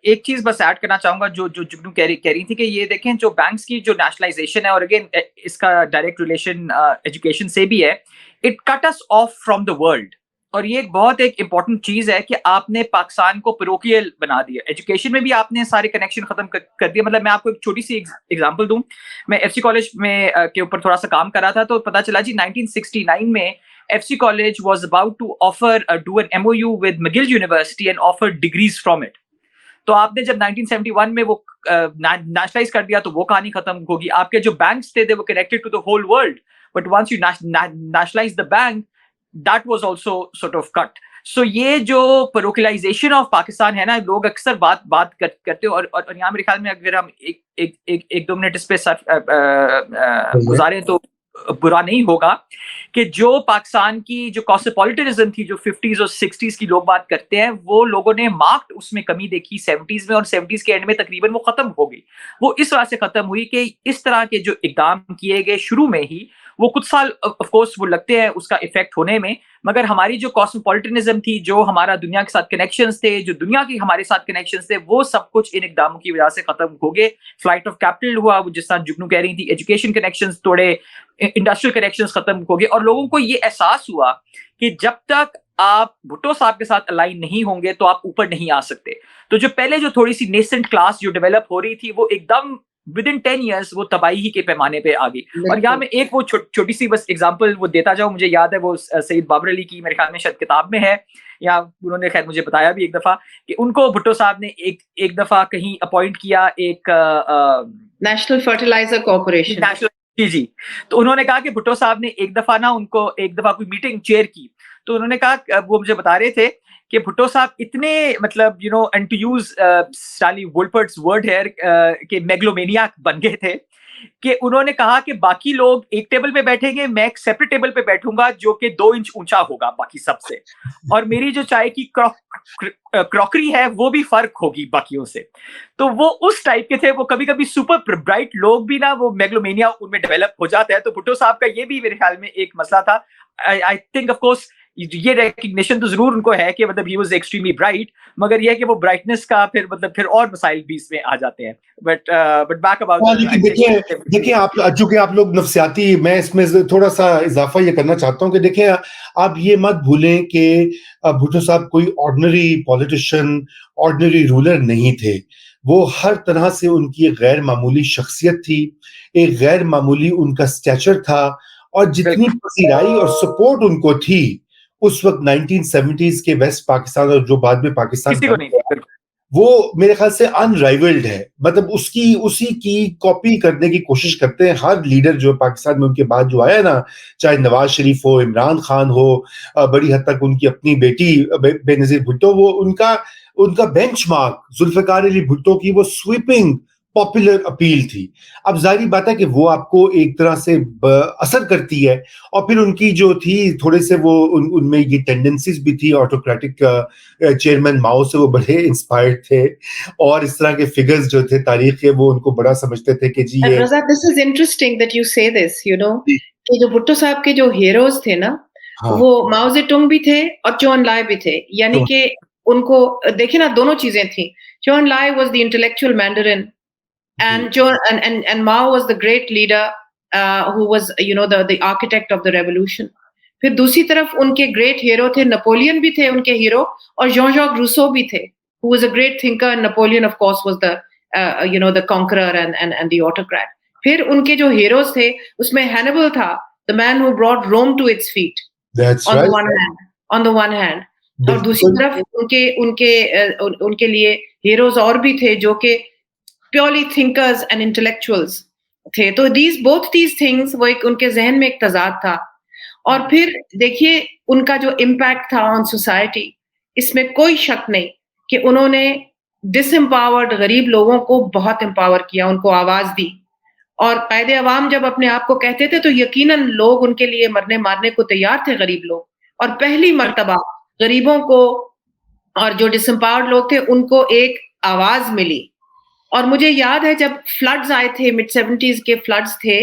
ایک چیز بس ایڈ کرنا چاہوں گا جو جگنو کہہ رہی تھی کہ یہ دیکھیں جو بینکس کی جو نیشنلائزیشن ہے، اور اگین اس کا ڈائریکٹ ریلیشن ایجوکیشن سے بھی ہے، it cut us off from the world. اور یہ ایک بہت ایک امپورٹنٹ چیز ہے کہ آپ نے پاکستان کو پیروکیل بنا دیا. ایجوکیشن میں بھی آپ نے سارے کنیکشن ختم کر دیا. مطلب میں آپ کو ایک چھوٹی سی ایگزامپل دوں، میں ایف سی کالج میں کے اوپر تھوڑا سا کام کر رہا تھا تو پتا چلا جی 1969 میں FC College was about to offer do an MOU with McGill University and offer degrees from it. تو آپ نے جب 1971 میں وہ نیشنلائز کر دیا تو وہ کہانی ختم ہوگی. آپ کے جو بینکس تھے they were connected to the whole world, but once you nationalize the bank, that was also sort of cut. So یہ جو parochialization of پاکستان ہے نا، لوگ اکثر بات کرتے اور یہاں میرے خیال میں اگر ہم ایک دو منٹ اس پہ گزاریں تو برا نہیں ہوگا کہ جو پاکستان کی جو کاسموپولیٹنزم تھی جو 50s اور 60s کی لوگ بات کرتے ہیں، وہ لوگوں نے مارکڈ اس میں کمی دیکھی 70s میں، اور 70s کے اینڈ میں تقریباً وہ ختم ہو گئی. وہ اس وجہ سے ختم ہوئی کہ اس طرح کے جو اقدام کیے گئے شروع میں ہی، وہ کچھ سال آف کورس وہ لگتے ہیں اس کا افیکٹ ہونے میں، مگر ہماری جو کاسموپولیٹنزم تھی، جو ہمارا دنیا کے ساتھ کنیکشنز تھے، جو دنیا کی ہمارے ساتھ کنیکشنز تھے، وہ سب کچھ ان اقداموں کی وجہ سے ختم ہو گئے. فلائٹ آف کیپٹل ہوا، جس طرح جگنو کہہ رہی تھی، ایجوکیشن کنیکشنز توڑے، انڈسٹریل کنیکشنز ختم ہو گئے، اور لوگوں کو یہ احساس ہوا کہ جب تک آپ بھٹو صاحب کے ساتھ الائن نہیں ہوں گے تو آپ اوپر نہیں آ سکتے. تو جو پہلے جو تھوڑی سی نیسنٹ کلاس جو ڈیولپ ہو رہی تھی، وہ ایک دم within 10 years وہ تباہی کے پیمانے پہ آ گئی. اور یہاں میں ایک وہ چھوٹی سی بس اگزامپل وہ دیتا جاؤں. مجھے یاد ہے وہ سید بابر علی کی میرے خیال میں شاید کتاب میں ہے، یا انہوں نے خیر مجھے بتایا بھی ایک دفعہ کہ ان کو بھٹو صاحب نے ایک دفعہ کہیں اپوائنٹ کیا ایک نیشنل فرٹیلائزر کارپوریشن. جی تو انہوں نے کہا کہ بھٹو صاحب نے ایک دفعہ نا ان کو ایک دفعہ کوئی میٹنگ چیئر کی، تو انہوں نے کہا، وہ مجھے بتا رہے تھے کہ بھٹو صاحب اتنے مطلب and to use Stanley Wolpert's word here کہ میگلومینیاک بن گئے تھے کہ انہوں نے کہا کہ باقی لوگ ایک ٹیبل پہ بیٹھیں گے، میں ایک سیپریٹ ٹیبل پہ بیٹھوں گا جو کہ 2 انچ اونچا ہوگا باقی سب سے، اور میری جو چائے کی کراکری ہے وہ بھی فرق ہوگی باقیوں سے. تو وہ اس ٹائپ کے تھے. وہ کبھی کبھی سپر برائٹ لوگ بھی نا وہ میگلومینیا ان میں ڈیولپ ہو جاتا ہے. تو بھٹو صاحب کا یہ بھی میرے خیال میں ایک مسئلہ تھا. آئی تھنک آف کورس یہ ریکگنیشن تو ضرور ان کو ہے کہ مطلب ہی واز ایکسٹریملی برائٹ، مگر یہ ہے کہ وہ برائٹنس کا پھر اور مسائل بھی اس میں آ جاتے ہیں. بٹ بیک اباؤٹ دیکھیں آپ چونکہ آپ لوگ نفسیاتی، میں اس میں تھوڑا سا اضافہ یہ کرنا چاہتا ہوں کہ دیکھیں آپ یہ مت بھولیں کہ بھٹو صاحب کوئی آرڈنری پولیٹیشین، آرڈنری رولر نہیں تھے. وہ ہر طرح سے ان کی ایک غیر معمولی شخصیت تھی، ایک غیر معمولی ان کا اسٹیچر تھا، اور جتنی پذیرائی اور سپورٹ ان کو تھی اس وقت 1970s کے ویسٹ پاکستان اور جو بعد میں پاکستان وہ میرے خیال سے انرائیولڈ ہے. مطلب اسی کی کاپی کرنے کی کوشش کرتے ہیں ہر لیڈر جو پاکستان میں ان کے بعد جو آیا نا، چاہے نواز شریف ہو، عمران خان ہو، بڑی حد تک ان کی اپنی بیٹی بے نظیر بھٹو، وہ ان کا بینچ مارک ذوالفقار علی بھٹو کی وہ سویپنگ پاپولر اپیل تھی. اب ظاہری بات ہے کہ وہ آپ کو ایک طرح سے اثر کرتی ہے، اور پھر ان کی جو تھی تھوڑے سے وہ ان میں یہ ٹینڈنسیز بھی تھی آٹوکریٹک. چیئرمین ماؤ سے وہ بڑے انسپائرڈ تھے، اور اس طرح کے فگرز جو تھے تاریخ کے وہ ان کو بڑا سمجھتے تھے کہ جی یہ This is interesting that you say this, کہ جو بھٹو صاحب کے جو ہیروز تھے نا، وہ ماؤ زے ٹونگ بھی تھے اور چو ان لائے بھی تھے. یعنی کہ ان کو دیکھیں نا، دونوں چیزیں تھیں. Zhou Enlai was the intellectual mandarin and Mao was the great leader who was the architect of the revolution. پھر دوسری طرف ان کے گریٹ ہیرو تھے, نپولین بھی تھے ان کے ہیرو, اور جان ژاک روسو بھی تھے, who was a great thinker. Napoleon of course was the the conqueror and the autocrat. پھر ان کے جو ہیروز تھے اس میں ہینیبل تھا, the man who brought Rome to its feet. That's on right. the one hand. اور دوسری طرف ان کے لیے ہیروز اور بھی تھے جو کہ پیورلی تھنکرز اینڈ انٹلیکچوئلز تھے. تو both these things وہ ان کے ذہن میں ایک تضاد تھا. اور پھر دیکھیے ان کا جو امپیکٹ تھا آن سوسائٹی, اس میں کوئی شک نہیں کہ انہوں نے ڈس امپاورڈ غریب لوگوں کو بہت امپاور کیا, ان کو آواز دی. اور قائد عوام جب اپنے آپ کو کہتے تھے تو یقیناً لوگ ان کے لیے مرنے مارنے کو تیار تھے, غریب لوگ. اور پہلی مرتبہ غریبوں کو اور جو ڈس امپاورڈ لوگ تھے ان کو ایک آواز ملی. اور مجھے یاد ہے جب فلڈز آئے تھے, mid-70s کے فلڈز تھے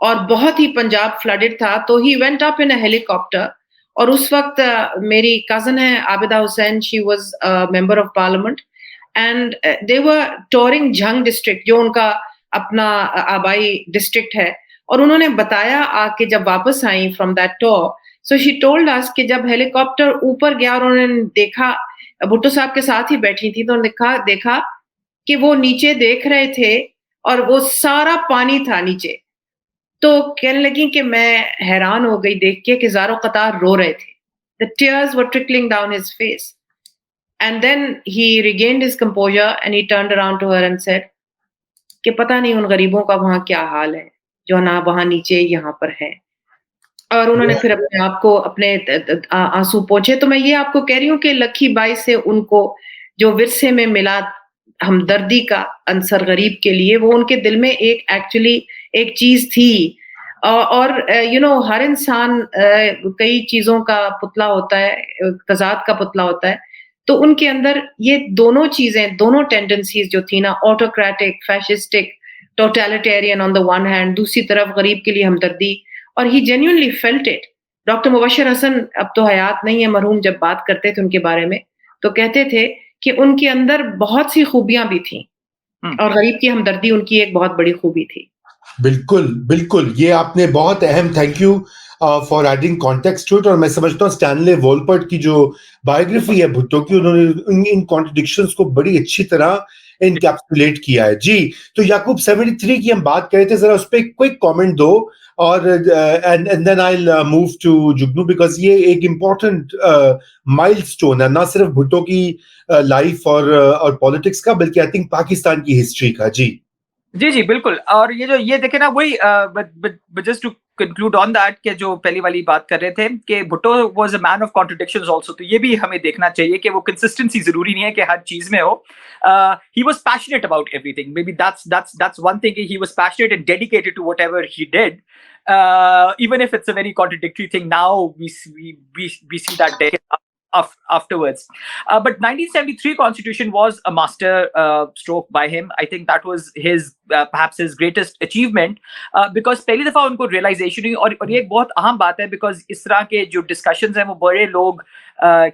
اور بہت ہی پنجاب فلڈڈ تھا, تو he went up in a Halley copter. اور اس وقت میری کزن ہے Abida Hussain, she was member of parliament, and they were touring Jhang district جو ان کا اپنا آبائی ڈسٹرکٹ ہے. اور انہوں نے بتایا آ کے جب واپس آئیں from that tour, so she told us کہ جب ہیلی کاپٹر اوپر گیا اور انہوں نے دیکھا, بھٹو صاحب کے ساتھ ہی بیٹھی تھی, تو انہوں نے دیکھا کہ وہ نیچے دیکھ رہے تھے اور وہ سارا پانی تھا نیچے. تو کہنے لگی کہ میں حیران ہو گئی دیکھ کے کہ زاروں قطار رو رہے تھے. The tears were trickling down his face. And then he regained his composure and he turned around to her and said کہ پتہ نہیں ان غریبوں کا وہاں کیا حال ہے جو نہ وہاں نیچے یہاں پر ہے. اور انہوں نے پھر اپنے آپ کو اپنے آنسو پوچھے. تو میں یہ آپ کو کہہ رہی ہوں کہ لکھی بائی سے ان کو جو ورثے میں ملا ہمدردی کا عنصر غریب کے لیے, وہ ان کے دل میں ایکچولی ایک چیز تھی. اور ہر انسان کئی چیزوں کا پتلا ہوتا ہے, تضاد کا پتلا ہوتا ہے. تو ان کے اندر یہ دونوں چیزیں, دونوں ٹینڈنسیز جو تھی نا, autocratic, fascistic, totalitarian on the one hand, دوسری طرف غریب کے لیے ہمدردی. اور he genuinely felt it. Doctor Mubashir Hasan اب تو حیات نہیں ہے, مرحوم, جب بات کرتے تھے ان کے بارے میں تو کہتے تھے کہ ان کے اندر بہت سی خوبیاں بھی تھیں اور غریب کی ہمدردی ان کی ایک بہت بڑی خوبی تھی. بالکل بالکل, یہ آپ نے بہت اہم, thank you for adding context to it. اور میں سمجھتا ہوں اسٹینلے وولپرٹ کی جو بایوگرافی ہے بھٹو کی, انہوں نے ان کانٹرڈکشنز کو بڑی اچھی طرح انکیپسولیٹ کیا ہے. جی, تو یعقوب 73 کی ہم بات کر رہے تھے, ذرا اس پہ کوئک کامنٹ دو, اور and then I will move to Jugnu, because یہ ایک امپورٹنٹ مائل سٹون ہے, نہ صرف بھٹو کی لائف اور پالیٹکس کا, بلکہ آئی تھنک پاکستان کی ہسٹری کا. جی جی بالکل. اور یہ دیکھیں نا, وہی just to conclude on that کہ جو پہلی والی بات کر رہے تھے کہ Bhutto was a man of contradictions also. تو یہ بھی ہمیں دیکھنا چاہیے کہ وہ کنسسٹنسی ضروری نہیں ہے کہ ہر چیز میں ہو. He was passionate about everything. Maybe that's one thing. He was passionate and dedicated to whatever he did. Even if it's a very contradictory thing now, we see that decade afterwards. But 1973 constitution was a master stroke by him. I think that was his perhaps his greatest achievement, because پہلی دفعہ ان کو realization ہوئی. اور یہ ایک بہت اہم بات ہے, because اس طرح کے جو discussions ہیں وہ بڑے لوگ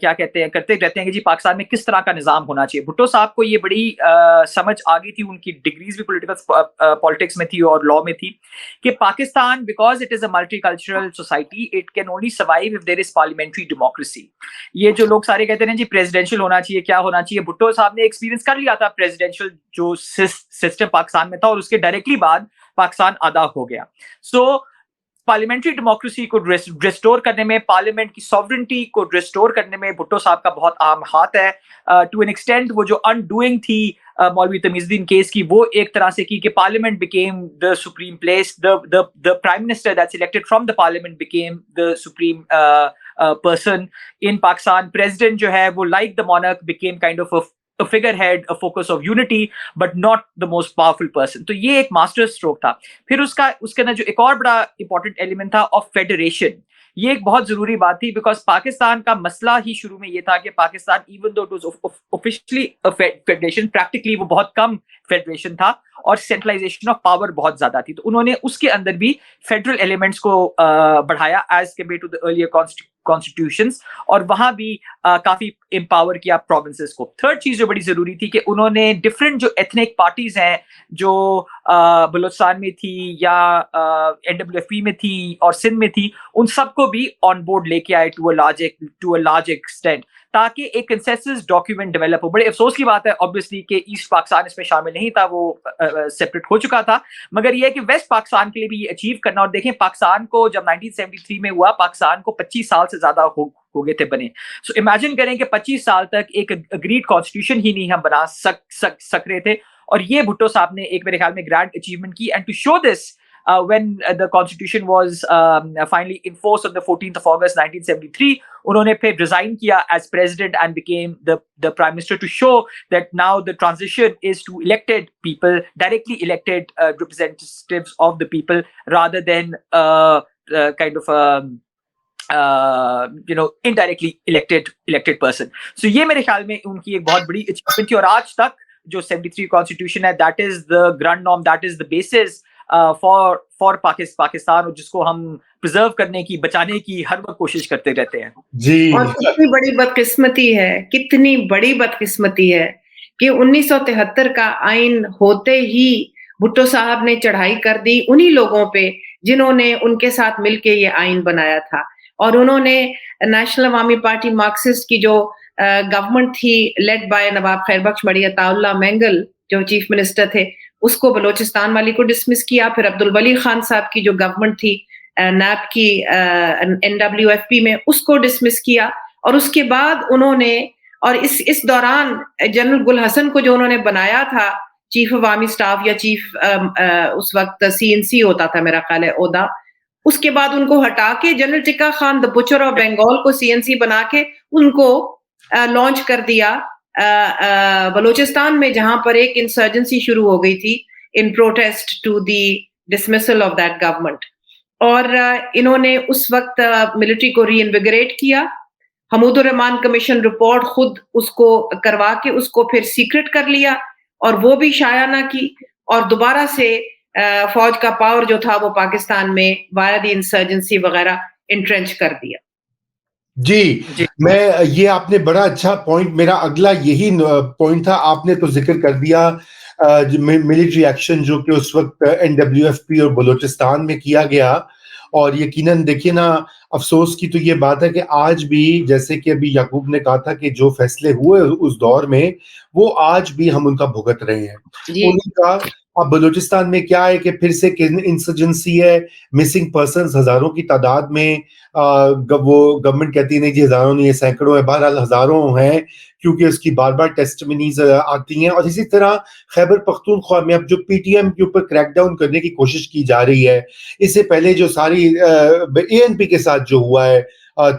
کیا کہتے ہیں کرتے رہتے ہیں کہ جی پاکستان میں کس طرح کا نظام ہونا چاہیے. بھٹو صاحب کو یہ بڑی سمجھ آ گئی تھی, ان کی ڈگریز بھی پولیٹکس میں تھی اور لاء میں تھی, کہ Pakistan because it is a multicultural society, it can only survive if there is parliamentary democracy. یہ جو لوگ سارے کہتے ہیں جی پریزیڈینشیل ہونا چاہیے, کیا ہونا چاہیے, بھٹو صاحب نے ایکسپیرینس کر لیا تھا پریزیڈینشیل جو سسٹم پاکستان میں تھا, اور اس کے ڈائریکٹلی بعد پاکستان آدھا ہو گیا. سو پارلیمنٹری ڈیموکریسی کو ریسٹور کرنے میں, پارلیمنٹ کی سوورنٹی کو ریسٹور کرنے میں بھٹو صاحب کا بہت اہم ہاتھ ہے. ٹو این ایکسٹینٹ وہ جو انڈوئنگ تھی مولوی تمیز الدین کیس کی, وہ ایک طرح سے کی کہ parliament became the supreme place, the prime minister that's elected from the parliament became the supreme person in Pakistan. President جو ہے وہ like the monarch became kind of a figurehead, a focus of unity, but not the most powerful person. تو یہ ایک master stroke تھا. پھر اس کے اندر جو ایک اور بڑا امپورٹنٹ ایلیمنٹ تھا آف فیڈریشن, یہ ایک بہت ضروری بات تھی, بیکاز پاکستان کا مسئلہ ہی شروع میں یہ تھا کہ Pakistan even though it was officially federation, practically وہ بہت کم فیڈریشن تھا, اور سینٹرلائزیشن آف پاور بہت زیادہ تھی. تو انہوں نے اس کے اندر بھی فیڈرل ایلیمنٹس کو بڑھایا as compare to the earlier constitutions, اور وہاں بھی کافی امپاور کیا پروونسز کو. تھرڈ چیز جو بڑی ضروری تھی کہ انہوں نے ڈفرینٹ جو ایتھنک پارٹیز ہیں جو بلوچستان میں تھی یا NWFP میں تھی اور سندھ میں تھی, ان سب کو بھی آن بورڈ لے کے آئے ٹو اے لارج ایکسٹینٹ, تاکہ ایک کنسنسس ڈاکیومنٹ ڈیولپ ہو. بڑے افسوس کی بات ہے obviously کہ ایسٹ پاکستان اس میں شامل نہیں تھا, وہ سیپریٹ ہو چکا تھا, مگر یہ ہے کہ ویسٹ پاکستان کے لیے بھی یہ اچیو کرنا. اور دیکھیں پاکستان کو جب 1973 میں ہوا, پاکستان کو 25 سال سے زیادہ ہو گئے تھے بنے. سو امیجن کریں کہ 25 سال تک ایک اگریڈ کانسٹیٹیوشن ہی نہیں ہم بنا سک رہے تھے, اور یہ بھٹو صاحب نے ایک میرے خیال میں گرینڈ اچیومنٹ کی. And to show this, when the constitution was finally enforced on the 14th of August 1973, انہوں نے پھر resign کیا as president and became the prime minister, to show that now the transition is to elected people, directly elected representatives of the people, rather than kind of indirectly elected person. So یہ میرے خیال میں ان کی ایک بہت بڑی achievement تھی, اور آج تک جو 73 constitution ہے, that is the grand norm, that is the basis for Pakistan, اور جس کو ہم پرزرو کرنے کی, بچانے کی ہر وقت کوشش کرتے رہتے ہیں. جی, اور کتنی بڑی بدقسمتی ہے, کتنی بڑی بدقسمتی ہے کہ 1973 کا آئین ہوتے ہی بھٹو صاحب نے چڑھائی کر دی انہی لوگوں پہ جنہوں نے ان کے ساتھ مل کے یہ آئین بنایا تھا. اور انہوں نے نیشنل عوامی پارٹی مارکسسٹ کی جو گورنمنٹ تھی لیڈ بائی نواب خیر بخش بڑی عطا اللہ مینگل جو چیف منسٹر تھے, اس کو بلوچستان والی کو ڈسمس کیا. پھر عبدالولی خان صاحب کی جو گورنمنٹ تھی نیب کی NWFP میں, اس کو ڈسمس کیا. اور اس کے بعد انہوں نے, اور اس دوران جنرل گل حسن کو جو انہوں نے بنایا تھا چیف عوامی سٹاف یا چیف اس وقت CNC ہوتا تھا میرا خیال ہے عہدہ, اس کے بعد ان کو ہٹا کے general tikka Khan the Butcher of Bengal کو CNC بنا کے ان کو لانچ کر دیا بلوچستان میں, جہاں پر ایک انسرجنسی شروع ہو گئی تھی in protest to the dismissal of that government. اور انہوں نے اس وقت ملٹری کو ری انویگریٹ کیا. حمود الرحمان کمیشن رپورٹ خود اس کو کروا کے اس کو پھر سیکرٹ کر لیا, اور وہ بھی شائع نہ کی, اور دوبارہ سے فوج کا پاور جو تھا وہ پاکستان میں وایا دی انسرجنسی وغیرہ انٹرنچ کر دیا. جی, میں یہ آپ نے بڑا اچھا پوائنٹ, میرا اگلا یہی پوائنٹ تھا. آپ نے تو ذکر کر دیا ملٹری ایکشن جو کہ اس وقت NWFP اور بلوچستان میں کیا گیا, اور یقیناً دیکھیے نا, افسوس کی تو یہ بات ہے کہ آج بھی, جیسے کہ ابھی یعقوب نے کہا تھا کہ جو فیصلے ہوئے اس دور میں وہ آج بھی ہم ان کا بھگت رہے ہیں. انہیں کا اب بلوچستان میں کیا ہے کہ پھر سے انسرجنسی ہے, مسنگ پرسنز ہزاروں کی تعداد میں, وہ گورنمنٹ کہتی ہے نہیں جی ہزاروں نہیں, سینکڑوں ہے, بہرحال ہزاروں ہیں, کیونکہ اس کی بار بار ٹیسٹمنیز آتی ہیں. اور اسی طرح خیبر پختونخوا میں اب جو PTM کے اوپر کریک ڈاؤن کرنے کی کوشش کی جا رہی ہے, اس سے پہلے جو ساری ANP کے ساتھ جو ہوا ہے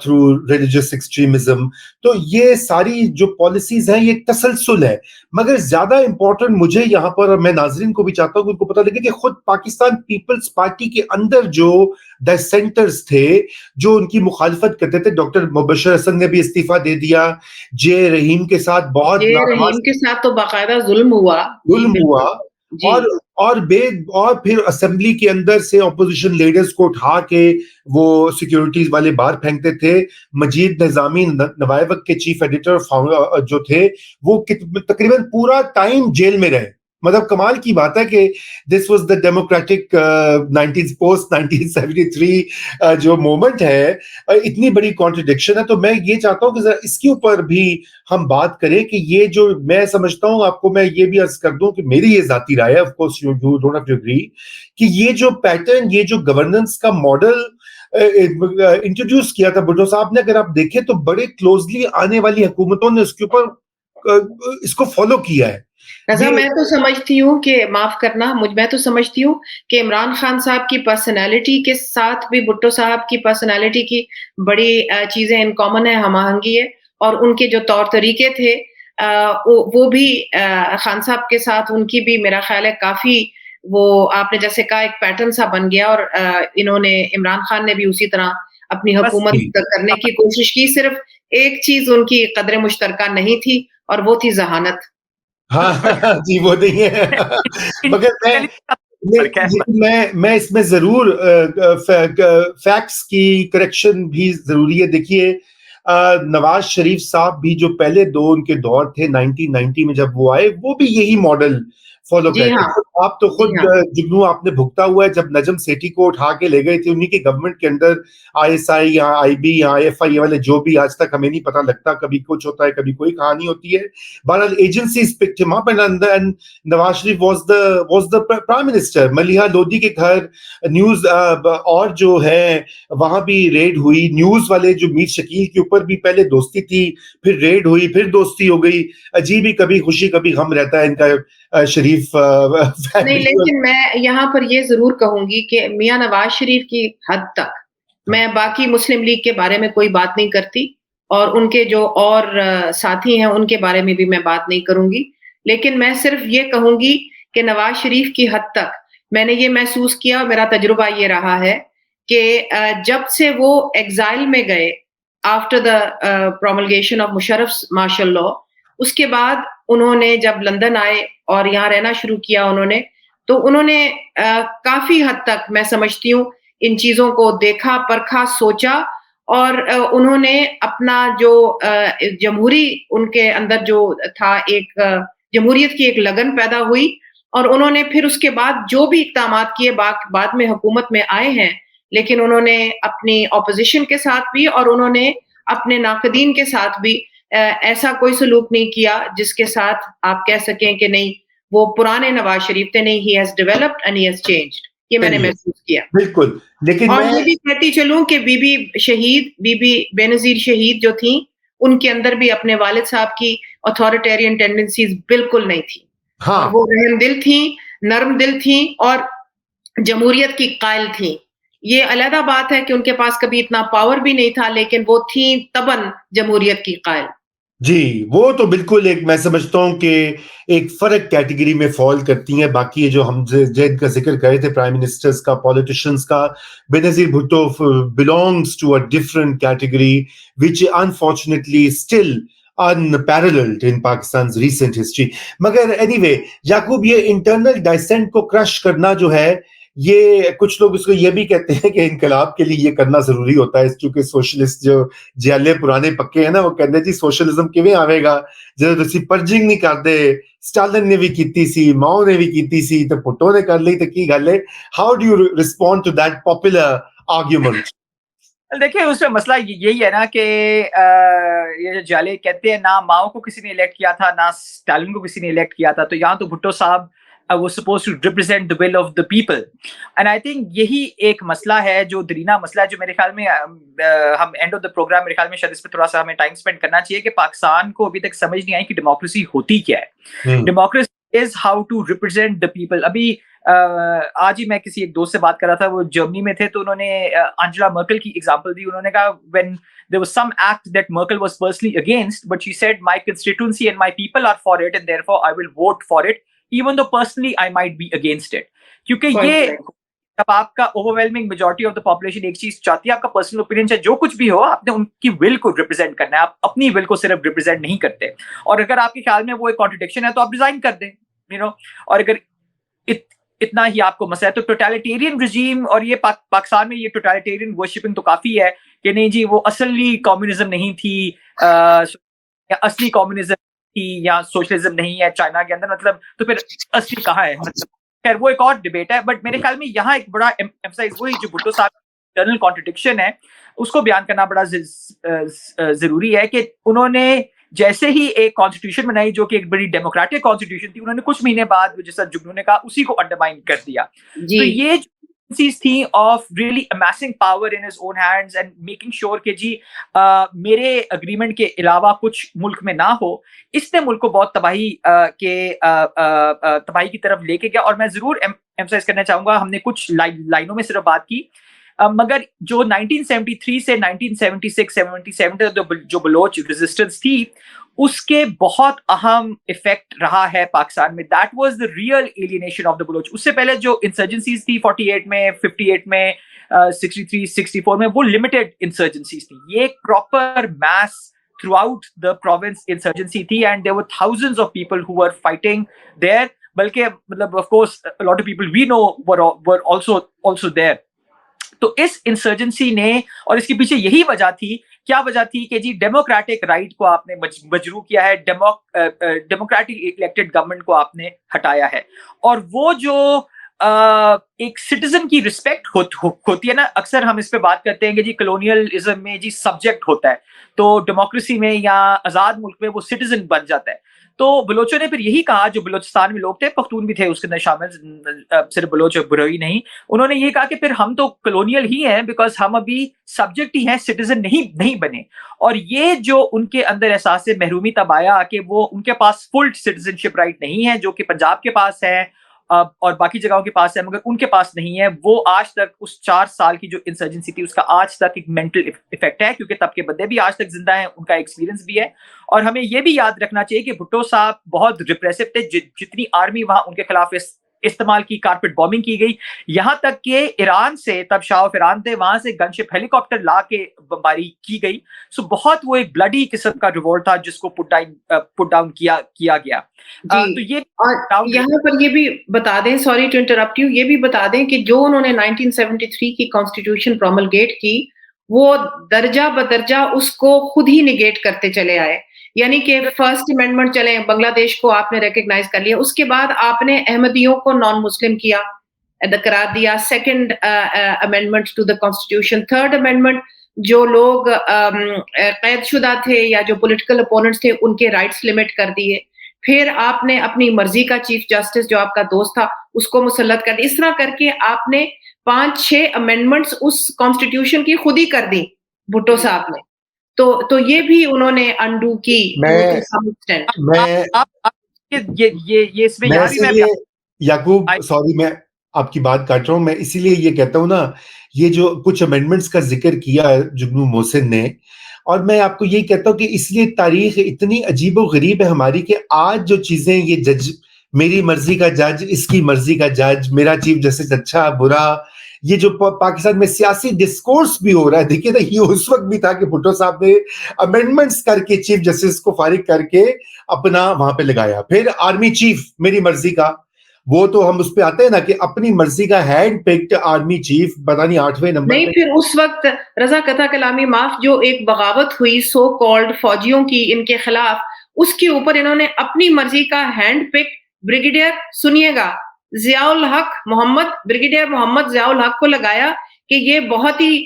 تھرو ریلیجس ایکسٹریمزم, تو یہ ساری جو پالیسیز ہیں یہ تسلسل ہے. مگر زیادہ امپورٹنٹ مجھے یہاں پر, اور میں ناظرین کو بھی چاہتا ہوں کہ ان کو پتہ لگے کہ خود پاکستان پیپلز پارٹی کے اندر جو ڈسینٹرز تھے جو ان کی مخالفت کرتے تھے, ڈاکٹر مبشر حسن نے بھی استعفیٰ دے دیا, جے رحیم کے ساتھ بہت رحیم کے ساتھ تو باقاعدہ ظلم ہوا, اور پھر اسمبلی کے اندر سے اپوزیشن لیڈرز کو اٹھا کے وہ سیکیورٹیز والے باہر پھینکتے تھے. مجید نظامی نوائے وقت کے چیف ایڈیٹر جو تھے وہ تقریباً پورا ٹائم جیل میں رہے. مطلب کمال کی بات ہے کہ this was the democratic post 1973 جو مومنٹ ہے, اتنی بڑی کانٹرڈکشن ہے. تو میں یہ چاہتا ہوں کہ ذرا اس کے اوپر بھی ہم بات کریں کہ یہ جو میں سمجھتا ہوں, آپ کو میں یہ بھی عرض کر دوں کہ میری یہ ذاتی رائے ہے, of course you don't have to agree, کہ یہ جو پیٹرن, یہ جو گورننس کا ماڈل انٹروڈیوس کیا تھا بھٹو صاحب نے, اگر آپ دیکھیں تو بڑے کلوزلی آنے والی حکومتوں نے اس کے اوپر اس کو فالو کیا ہے. رضا, میں تو سمجھتی ہوں کہ, معاف کرنا, میں تو سمجھتی ہوں کہ عمران خان صاحب کی پرسنالٹی کے ساتھ بھی بھٹو صاحب کی پرسنالٹی کی بڑی چیزیں ان کامن ہے, ہم آہنگی ہے, اور ان کے جو طور طریقے تھے وہ بھی خان صاحب کے ساتھ ان کی بھی میرا خیال ہے کافی, وہ آپ نے جیسے کہا ایک پیٹرن سا بن گیا. اور انہوں نے, عمران خان نے بھی اسی طرح اپنی حکومت کرنے کی کوشش کی. صرف ایک چیز ان کی قدر مشترکہ نہیں تھی, اور وہ تھی ذہانت. ہاں جی وہ نہیں ہے مگر میں اس میں ضرور فیکٹس کی کریکشن بھی ضروری ہے. دیکھیے نواز شریف صاحب بھی جو پہلے ان کے دور تھے 1990 میں جب وہ آئے, وہ بھی یہی ماڈل فالو جی کرتے. ہاں آپ تو خود جگنو آپ نے بھگتا ہوا ہے, جب نجم سیٹھی کو اٹھا کے لے گئے تھے انہی کی گورنمنٹ کے اندر, ISI یا IB یا IFI والے جو بھی, آج تک ہمیں نہیں پتا لگتا, کبھی کچھ ہوتا ہے کبھی کوئی کہانی ہوتی ہے. بہرحال ایجنسیز پکڈ ہم up and Nawaz Sharif was the prime minister. Maleeha Lodhi کے گھر نیوز اور جو ہے وہاں بھی ریڈ ہوئی. نیوز والے جو میر شکیل کے اوپر بھی پہلے دوستی تھی, پھر ریڈ ہوئی, پھر دوستی ہو گئی. عجیب ہی کبھی خوشی کبھی غم رہتا ہے ان کا شریف نہیں. لیکن میں یہاں پر یہ ضرور کہوں گی کہ میاں نواز شریف کی حد تک میں باقی مسلم لیگ کے بارے میں کوئی بات نہیں کرتی, اور ان کے جو اور ساتھی ہیں ان کے بارے میں بھی میں بات نہیں کروں گی. لیکن میں صرف یہ کہوں گی کہ نواز شریف کی حد تک میں نے یہ محسوس کیا, میرا تجربہ یہ رہا ہے کہ جب سے وہ ایگزائل میں گئے after the promulgation of Musharraf martial law, اس کے بعد انہوں نے جب لندن آئے اور یہاں رہنا شروع کیا تو انہوں نے کافی حد تک میں سمجھتی ہوں ان چیزوں کو دیکھا, پرکھا, سوچا, اور انہوں نے اپنا جو جمہوری ان کے اندر جو تھا, ایک جمہوریت کی ایک لگن پیدا ہوئی, اور انہوں نے پھر اس کے بعد جو بھی اقدامات کیے بعد میں حکومت میں آئے ہیں, لیکن انہوں نے اپنی اپوزیشن کے ساتھ بھی اور انہوں نے اپنے ناقدین کے ساتھ بھی ایسا کوئی سلوک نہیں کیا جس کے ساتھ آپ کہہ سکیں کہ نہیں وہ پرانے نواز شریف تھے. نہیں, he has developed and he has changed. یہ میں نے محسوس کیا. بالکل. لیکن اور یہ بھی کہتی چلوں کہ بی بی بے نظیر شہید جو تھیں, ان کے اندر بھی اپنے والد صاحب کی اتھارٹیرین ٹینڈنسیز بالکل نہیں تھی. ہاں وہ رحم دل تھیں, نرم دل تھیں, اور جمہوریت کی قائل تھیں. یہ علیحدہ بات ہے کہ ان کے پاس کبھی اتنا پاور بھی نہیں تھا, لیکن وہ تھیں تباً جمہوریت کی قائل. جی وہ تو بالکل ایک میں سمجھتا ہوں کہ ایک فرق کیٹیگری میں فال کرتی ہیں. باقی جو ہم جن کا ذکر کرے تھے پرائم منسٹرز کا, پولیٹیشنز کا, بے نظیر Bhutto belongs to a different category which unfortunately still unparalleled in Pakistan's recent history. مگر anyway یعقوب, یہ انٹرنل ڈائسینٹ کو کرش کرنا جو ہے, یہ کچھ لوگ اس کو یہ بھی کہتے ہیں کہ انقلاب کے لیے یہ کرنا ضروری ہوتا ہے, کیونکہ سوشلسٹ جو جیلے پرانے پکے ہیں نا, وہ کہتے ہیں جی سوشلزم کیویں آوے گا جب تسی پرجنگ نہیں کرتے. اسٹالن نے بھی کیتی سی, ماؤ نے بھی کیتی سی, تو پٹو نے کر لی, تو کی گل ہے. How do you respond to that popular argument? دیکھیں اس میں مسئلہ یہی ہے نا کہ یہ جو جالے کہتے ہیں نہ ماؤ کو کسی نے الیکٹ کیا تھا نہ اسٹالن کو کسی نے الیکٹ کیا تھا, تو یہاں تو بھٹو صاحب was supposed to represent the will of the people. And I think یہی ایک مسئلہ ہے جو درینہ مسئلہ ہے, جو میرے خیال میں ہم اینڈ آف دا پروگرام میرے خیال میں شاید اس پہ تھوڑا سا ہمیں ٹائم اسپینڈ کرنا چاہیے کہ پاکستان کو ابھی تک سمجھ نہیں آئی کہ ڈیموکریسی ہوتی کیا ہے. Democracy is how to represent the people. ابھی آج ہی میں کسی ایک دوست سے بات کر رہا تھا, وہ جرمنی میں تھے, تو انہوں نے انجلا مرکل کی ایگزامپل دی. انہوں نے کہا when there was some act that Merkel was personally against, but she said my constituency and my people are for it and therefore I will vote for it even though personally I might be against it. کیونکہ یہ جب آپ کا overwhelming majority of the population ایک چیز چاہتی ہے, آپ کا personal opinion چاہے جو کچھ بھی ہو, آپ نے ان کی will کو represent کرنا ہے, آپ اپنی will کو صرف represent نہیں کرتے. اور اگر آپ کے خیال میں وہ ایک contradiction ہے تو آپ resign کر دیں, اور اگر اتنا ہی آپ کو مسئلہ ہے تو ٹوٹیلیٹیرین رجیم, اور یہ پاکستان میں یہ ٹوٹیلیٹیرین ورشپنگ تو کافی ہے کہ نہیں جی وہ اصلی کمیونزم نہیں تھی, اصلی کمیونزم تھی یا سوشلزم نہیں ہے چائنا کے اندر, مطلب تو پھر اصلی کہاں ہے, مطلب خیر وہ ایک اور ڈبیٹ ہے. بٹ میرے خیال میں یہاں ایک بڑا ایمفسائز وہی جو بھٹو صاحب انٹرنل کانٹرڈکشن ہے اس کو بیان کرنا بڑا ضروری ہے کہ انہوں نے جیسے ہی ایک کانسٹیٹیوشن بنائی جو کہ ایک بڑی ڈیموکریٹک کانسٹیٹیوشن تھی, انہوں نے کچھ مہینے بعد جیسا جگنو نے کہا اسی کو انڈرمائن کر دیا. تو یہ تھی of really amassing power in his own hands and making sure کہ جی میرے اگریمنٹ کے علاوہ کچھ ملک میں نہ ہو, اس نے ملک کو بہت تباہی کی طرف لے کے گیا. اور میں ضرور ایمفسائز کرنا چاہوں گا, ہم نے کچھ لائنوں میں صرف بات کی, مگر جو 1973 سے 1976-77 جو بلوچ ریزسٹنس تھی اس کے بہت اہم ایفیکٹ رہا ہے پاکستان میں. That was the real alienation of the Baloch. اس سے پہلے جو انسرجنسیز تھی 48 میں 58 میں 63 64 میں وہ لمیٹڈ انسرجنسیز تھی. یہ ایک proper mass throughout the province insurgency thi, and there were thousands of people who were fighting there. Balki of course a lot of people we know were also there. تو اس انسرجنسی نے, اور اس کے پیچھے یہی وجہ تھی, کیا وجہ تھی کہ جی ڈیموکریٹک رائٹ کو آپ نے مجروح کیا ہے, ڈیموکریٹک الیکٹڈ گورنمنٹ کو آپ نے ہٹایا ہے. اور وہ جو ایک سٹیزن کی رسپیکٹ ہوتی ہے نا, اکثر ہم اس پہ بات کرتے ہیں کہ جی کلونیلزم میں جی سبجیکٹ ہوتا ہے, تو ڈیموکریسی میں یا آزاد ملک میں وہ سٹیزن بن جاتا ہے. تو بلوچوں نے پھر یہی کہا, جو بلوچستان میں لوگ تھے, پختون بھی تھے اس کے اندر شامل, صرف بلوچ اور بروئی نہیں, انہوں نے یہ کہا کہ پھر ہم تو کلونیل ہی ہیں بیکاز ہم ابھی سبجیکٹ ہی ہیں, سٹیزن نہیں بنے. اور یہ جو ان کے اندر احساس محرومی تب آیا کہ وہ ان کے پاس فل سٹیزن شپ رائٹ نہیں ہے, جو کہ پنجاب کے پاس ہے اور باقی جگہوں کے پاس ہے, مگر ان کے پاس نہیں ہے. وہ آج تک اس 4 سال کی جو انسرجنسی تھی اس کا آج تک ایک مینٹل افیکٹ ہے, کیونکہ تب کے بندے بھی آج تک زندہ ہیں, ان کا ایکسپیرینس بھی ہے. اور ہمیں یہ بھی یاد رکھنا چاہیے کہ بھٹو صاحب بہت ریپریسو تھے, جتنی آرمی وہاں ان کے خلاف استعمال کی, کارپیٹ بومبنگ کی گئی, یہاں تک کہ ایران سے, تب شاہ آف ایران تھے, وہاں سے گن شپ ہیلی کاپٹر لا کے بمباری کی گئی. سو بہت وہ ایک بلڈی قسم کا ریوولٹ تھا جس کو پٹ ڈاؤن کیا گیا. تو یہ اور یہاں پر یہ بھی بتا دیں, سوری ٹو انٹرپٹ یو, یہ بھی بتا دیں کہ جو انہوں نے 1973 کی کانسٹیٹیوشن پروملگیٹ کی, وہ درجہ بدرجہ اس کو خود ہی نگیٹ کرتے چلے آئے. یعنی کہ فرسٹ امینڈمنٹ چلیں, بنگلہ دیش کو آپ نے ریکگنائز کر لیا, اس کے بعد آپ نے احمدیوں کو نان مسلم کیا, قرار دیا. Second amendment to the constitution, third amendment جو لوگ قید شدہ تھے یا جو پولیٹیکل اپوننٹس تھے ان کے رائٹس لمٹ کر دیے. پھر آپ نے اپنی مرضی کا چیف جسٹس جو آپ کا دوست تھا اس کو مسلط کر دیا. اس طرح کر کے آپ نے 5-6 امینڈمنٹس اس کانسٹیٹیوشن کی خود ہی کر دی بھٹو صاحب نے. تو یہ بھی انہوں نے انڈو کی. یعقوب سوری میں آپ کی بات کاٹ رہا ہوں, میں اسی لیے یہ کہتا ہوں نا, یہ جو کچھ امینڈمنٹس کا ذکر کیا ہے جگنو محسن نے, اور میں آپ کو یہی کہتا ہوں کہ اس لیے تاریخ اتنی عجیب و غریب ہے ہماری کہ آج جو چیزیں یہ جج, میری مرضی کا جج, اس کی مرضی کا جج, میرا چیف جسٹس اچھا برا, یہ جو پاکستان میں سیاسی ڈسکورس بھی ہو رہا ہے, دیکھیے نا, یہ اس وقت بھی تھا کہ بھٹو صاحب نے امینڈمنٹس کر کے چیف جسٹس کو فارغ کر کے اپنا وہاں پہ لگایا. پھر آرمی چیف میری مرضی کا, وہ تو ہم اس پہ آتے ہیں نا کہ اپنی مرضی کا ہینڈ پکڈ آرمی چیف, پتہ نہیں 8ویں نمبر نہیں. پھر اس وقت رضا کتھا کلامی معاف, جو ایک بغاوت ہوئی سو کالڈ فوجیوں کی ان کے خلاف, اس کے اوپر انہوں نے اپنی مرضی کا ہینڈ پک بریگیڈیئر, سنیے گا, ضیاء الحق محمد, بریگیڈیئر محمد ضیاء الحق کو لگایا کہ یہ بہت ہی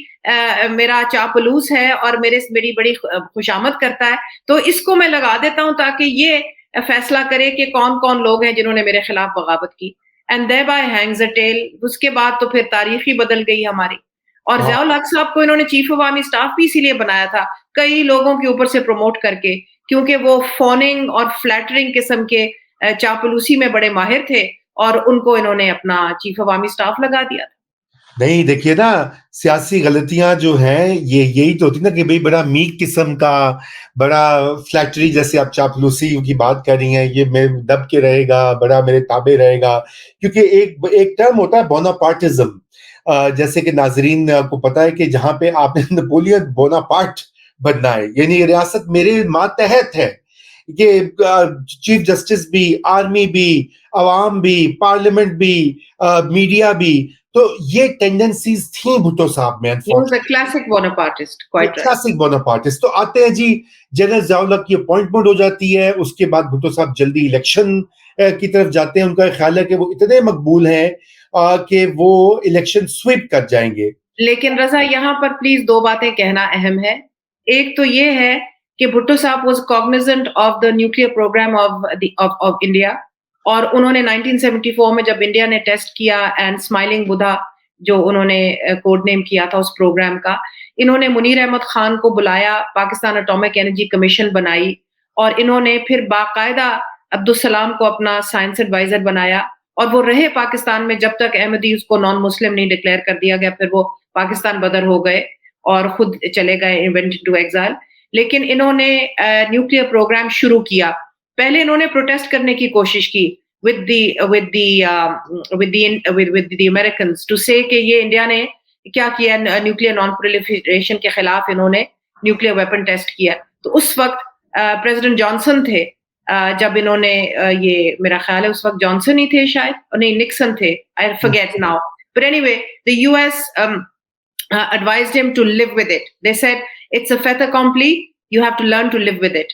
میرا چاپلوس ہے اور میری بڑی خوشامد کرتا ہے, تو اس کو میں لگا دیتا ہوں تاکہ یہ فیصلہ کرے کہ کون کون لوگ ہیں جنہوں نے میرے خلاف بغاوت کی. And thereby hangs a tale. اس کے بعد تو پھر تاریخ ہی بدل گئی ہماری. اور ضیاء الحق صاحب کو انہوں نے چیف آف آرمی اسٹاف بھی اسی لیے بنایا تھا, کئی لوگوں کے اوپر سے پروموٹ کر کے, کیونکہ وہ فوننگ اور فلیٹرنگ قسم کے چاپلوسی میں بڑے ماہر تھے, اور ان کو انہوں نے اپنا چیف آف آرمی اسٹاف لگا دیا تھا. نہیں دیکھیے نا, سیاسی غلطیاں جو ہیں یہی تو ہوتی نا کہ بھئی بڑا میک قسم کا, بڑا فلیکٹری, جیسے آپ چاپلوسی کی بات کر رہی ہیں, یہ میں دب کے رہے گا, بڑا میرے تابع رہے گا, کیونکہ ایک ٹرم ہوتا ہے بوناپارٹزم, جیسے کہ ناظرین کو پتا ہے کہ جہاں پہ آپ نے نپولین بوناپارٹ بننا ہے, یعنی ریاست میرے ماتحت ہے, کہ چیف جسٹس بھی, آرمی بھی, عوام بھی, پارلیمنٹ بھی, میڈیا بھی, تو یہ ٹینڈنسیز تھیں بھٹو صاحب میں. Classic Bonapartist, classic Bonapartist. تو آتے ہیں جی, جنرل ضیاء الحق کی اپوائنٹمنٹ ہو جاتی ہے, اس کے بعد بھٹو صاحب جلدی الیکشن کی طرف جاتے ہیں. ان کا خیال ہے کہ وہ اتنے مقبول ہیں کہ وہ الیکشن سویپ کر جائیں گے. لیکن رضا یہاں پر پلیز 2 باتیں کہنا اہم ہے. ایک تو یہ ہے کہ بھٹو صاحب was cognizant of the nuclear programme of India, اور انہوں نے 1974 میں جب انڈیا نے ٹیسٹ کیا اینڈ اسمائلنگ بدھا جو انہوں نے کوڈ نیم کیا تھا اس پروگرام کا, انہوں نے منیر احمد خان کو بلایا, پاکستان اٹامک انرجی کمیشن بنائی, اور انہوں نے پھر باقاعدہ عبدالسلام کو اپنا سائنس ایڈوائزر بنایا, اور وہ رہے پاکستان میں جب تک احمدی اس کو نان مسلم نہیں ڈکلیئر کر دیا گیا. پھر وہ پاکستان بدر ہو گئے اور خود چلے گئے went into exile. لیکن انہوں نے نیوکلیئر پروگرام شروع کیا. پہلے انہوں نے پروٹیسٹ کرنے کی کوشش کی with the Americans to say کہ یہ انڈیا نے کیا کیا, نیوکلیئر نان پرولیفریشن کے خلاف انہوں نے نیوکلیئر ویپن ٹیسٹ کیا. تو اس وقت پریزیڈنٹ جانسن تھے جب انہوں نے یہ میرا خیال ہے اس وقت جانسن ہی تھے شاید نہیں نکسن تھے I forget now but anyway the US advised him to live with it. They said it's a fait accompli, you have to learn to live with it.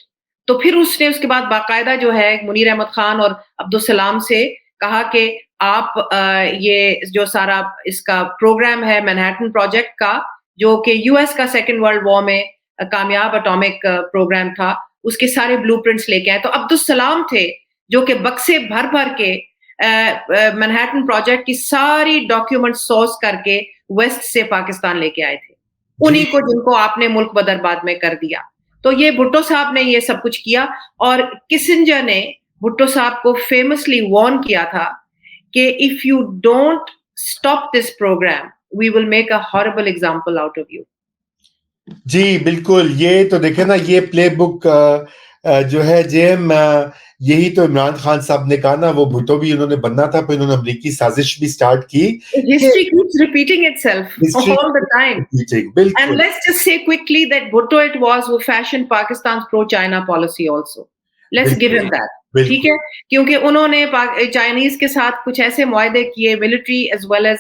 تو پھر اس نے اس کے بعد باقاعدہ جو ہے منیر احمد خان اور عبدالسلام سے کہا کہ آپ یہ جو سارا اس کا پروگرام ہے مینہٹن پروجیکٹ کا جو کہ یو ایس کا سیکنڈ ورلڈ وار میں کامیاب اٹامک پروگرام تھا اس کے سارے بلو پرنٹس لے کے آئے. تو عبدالسلام تھے جو کہ بکسے بھر بھر کے مینہٹن پروجیکٹ کی ساری ڈاکیومنٹ سورس کر کے ویسٹ سے پاکستان لے کے آئے تھے, انہی کو جن کو آپ نے ملک بدرباد میں کر دیا. تو یہ بھٹو صاحب نے یہ سب کچھ کیا, اور کسنجر نے بھٹو صاحب کو فیمسلی وارن کیا تھا کہ if you don't stop this program we will make a horrible example out of you. جی بالکل, یہ تو دیکھیں نا یہ پلے بک جو ہے جیم یہی تو عمران خان صاحب نے کہا نا وہ بھٹو بھی انہوں نے بننا تھا, پھر انہوں نے امریکی سازش بھی سٹارٹ کی. History keeps repeating itself all the time. And let's just say quickly that Bhutto it was who fashioned Pakistan's pro-China policy also. Let's give him that. ٹھیک ہے, کیونکہ انہوں نے چائنیز کے ساتھ کچھ ایسے معاہدے کیے military as well as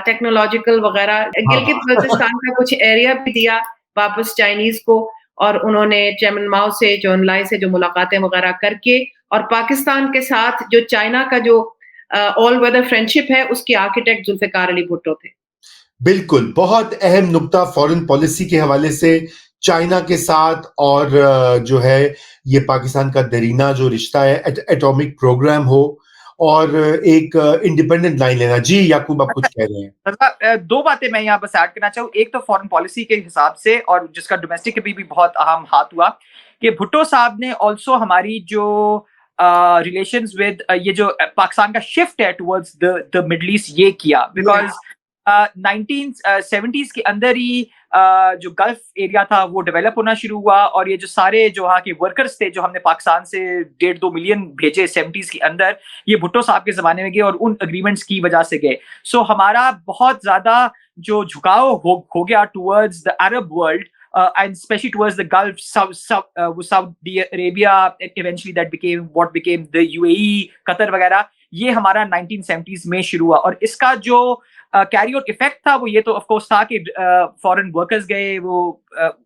technological وغیرہ, گلگت بلتستان کا کچھ ایریا بھی دیا واپس چائنیز کو, اور انہوں نے چیئرمین ماؤ سے جون لائی سے جو ملاقاتیں وغیرہ کر کے, اور پاکستان کے ساتھ جو چائنا کا جو آل ویدر فرینڈشپ ہے اس کے آرکیٹیکٹ ذوالفقار علی بھٹو تھے. بالکل, بہت اہم نقطہ فورن پالیسی کے حوالے سے چائنا کے ساتھ, اور جو ہے یہ پاکستان کا دیرینہ جو رشتہ ہے ایٹامک پروگرام ہو اور ایک انڈیپینڈنٹ لائن لینا. جی یعقوب آپ کچھ کہہ رہے ہیں. دو باتیں میں یہاں بس ایڈ کرنا چاہوں. ایک تو فورن پالیسی کے حساب سے, اور جس کا ڈومیسٹک بھی بہت اہم ہاتھ ہوا, کہ بھٹو صاحب نے آلسو ہماری جو ریلیشنز ود یہ جو پاکستان کا شفٹ ہے ٹورڈز دا مڈل ایسٹ یہ کیا, بیکاز 1970s کے اندر ہی جو گلف ایریا تھا وہ ڈیولپ ہونا شروع ہوا, اور یہ جو سارے جو وہاں کے ورکرز تھے جو ہم نے پاکستان سے 1.5-2 ملین بھیجے 70s کے اندر, یہ بھٹو صاحب کے زمانے میں گئے اور ان اگریمنٹس کی وجہ سے گئے. سو ہمارا بہت زیادہ جو جھکاؤ ہو گیا towards the Arab world and especially towards the Gulf, Saudi Arabia, eventually that became what became the UAE, Qatar وغیرہ, یہ ہمارا 1970s میں شروع ہوا. اور اس کا جو کیری آؤٹ افیکٹ تھا وہ یہ تو آف کورس تھا کہ فورن ورکرز گئے, وہ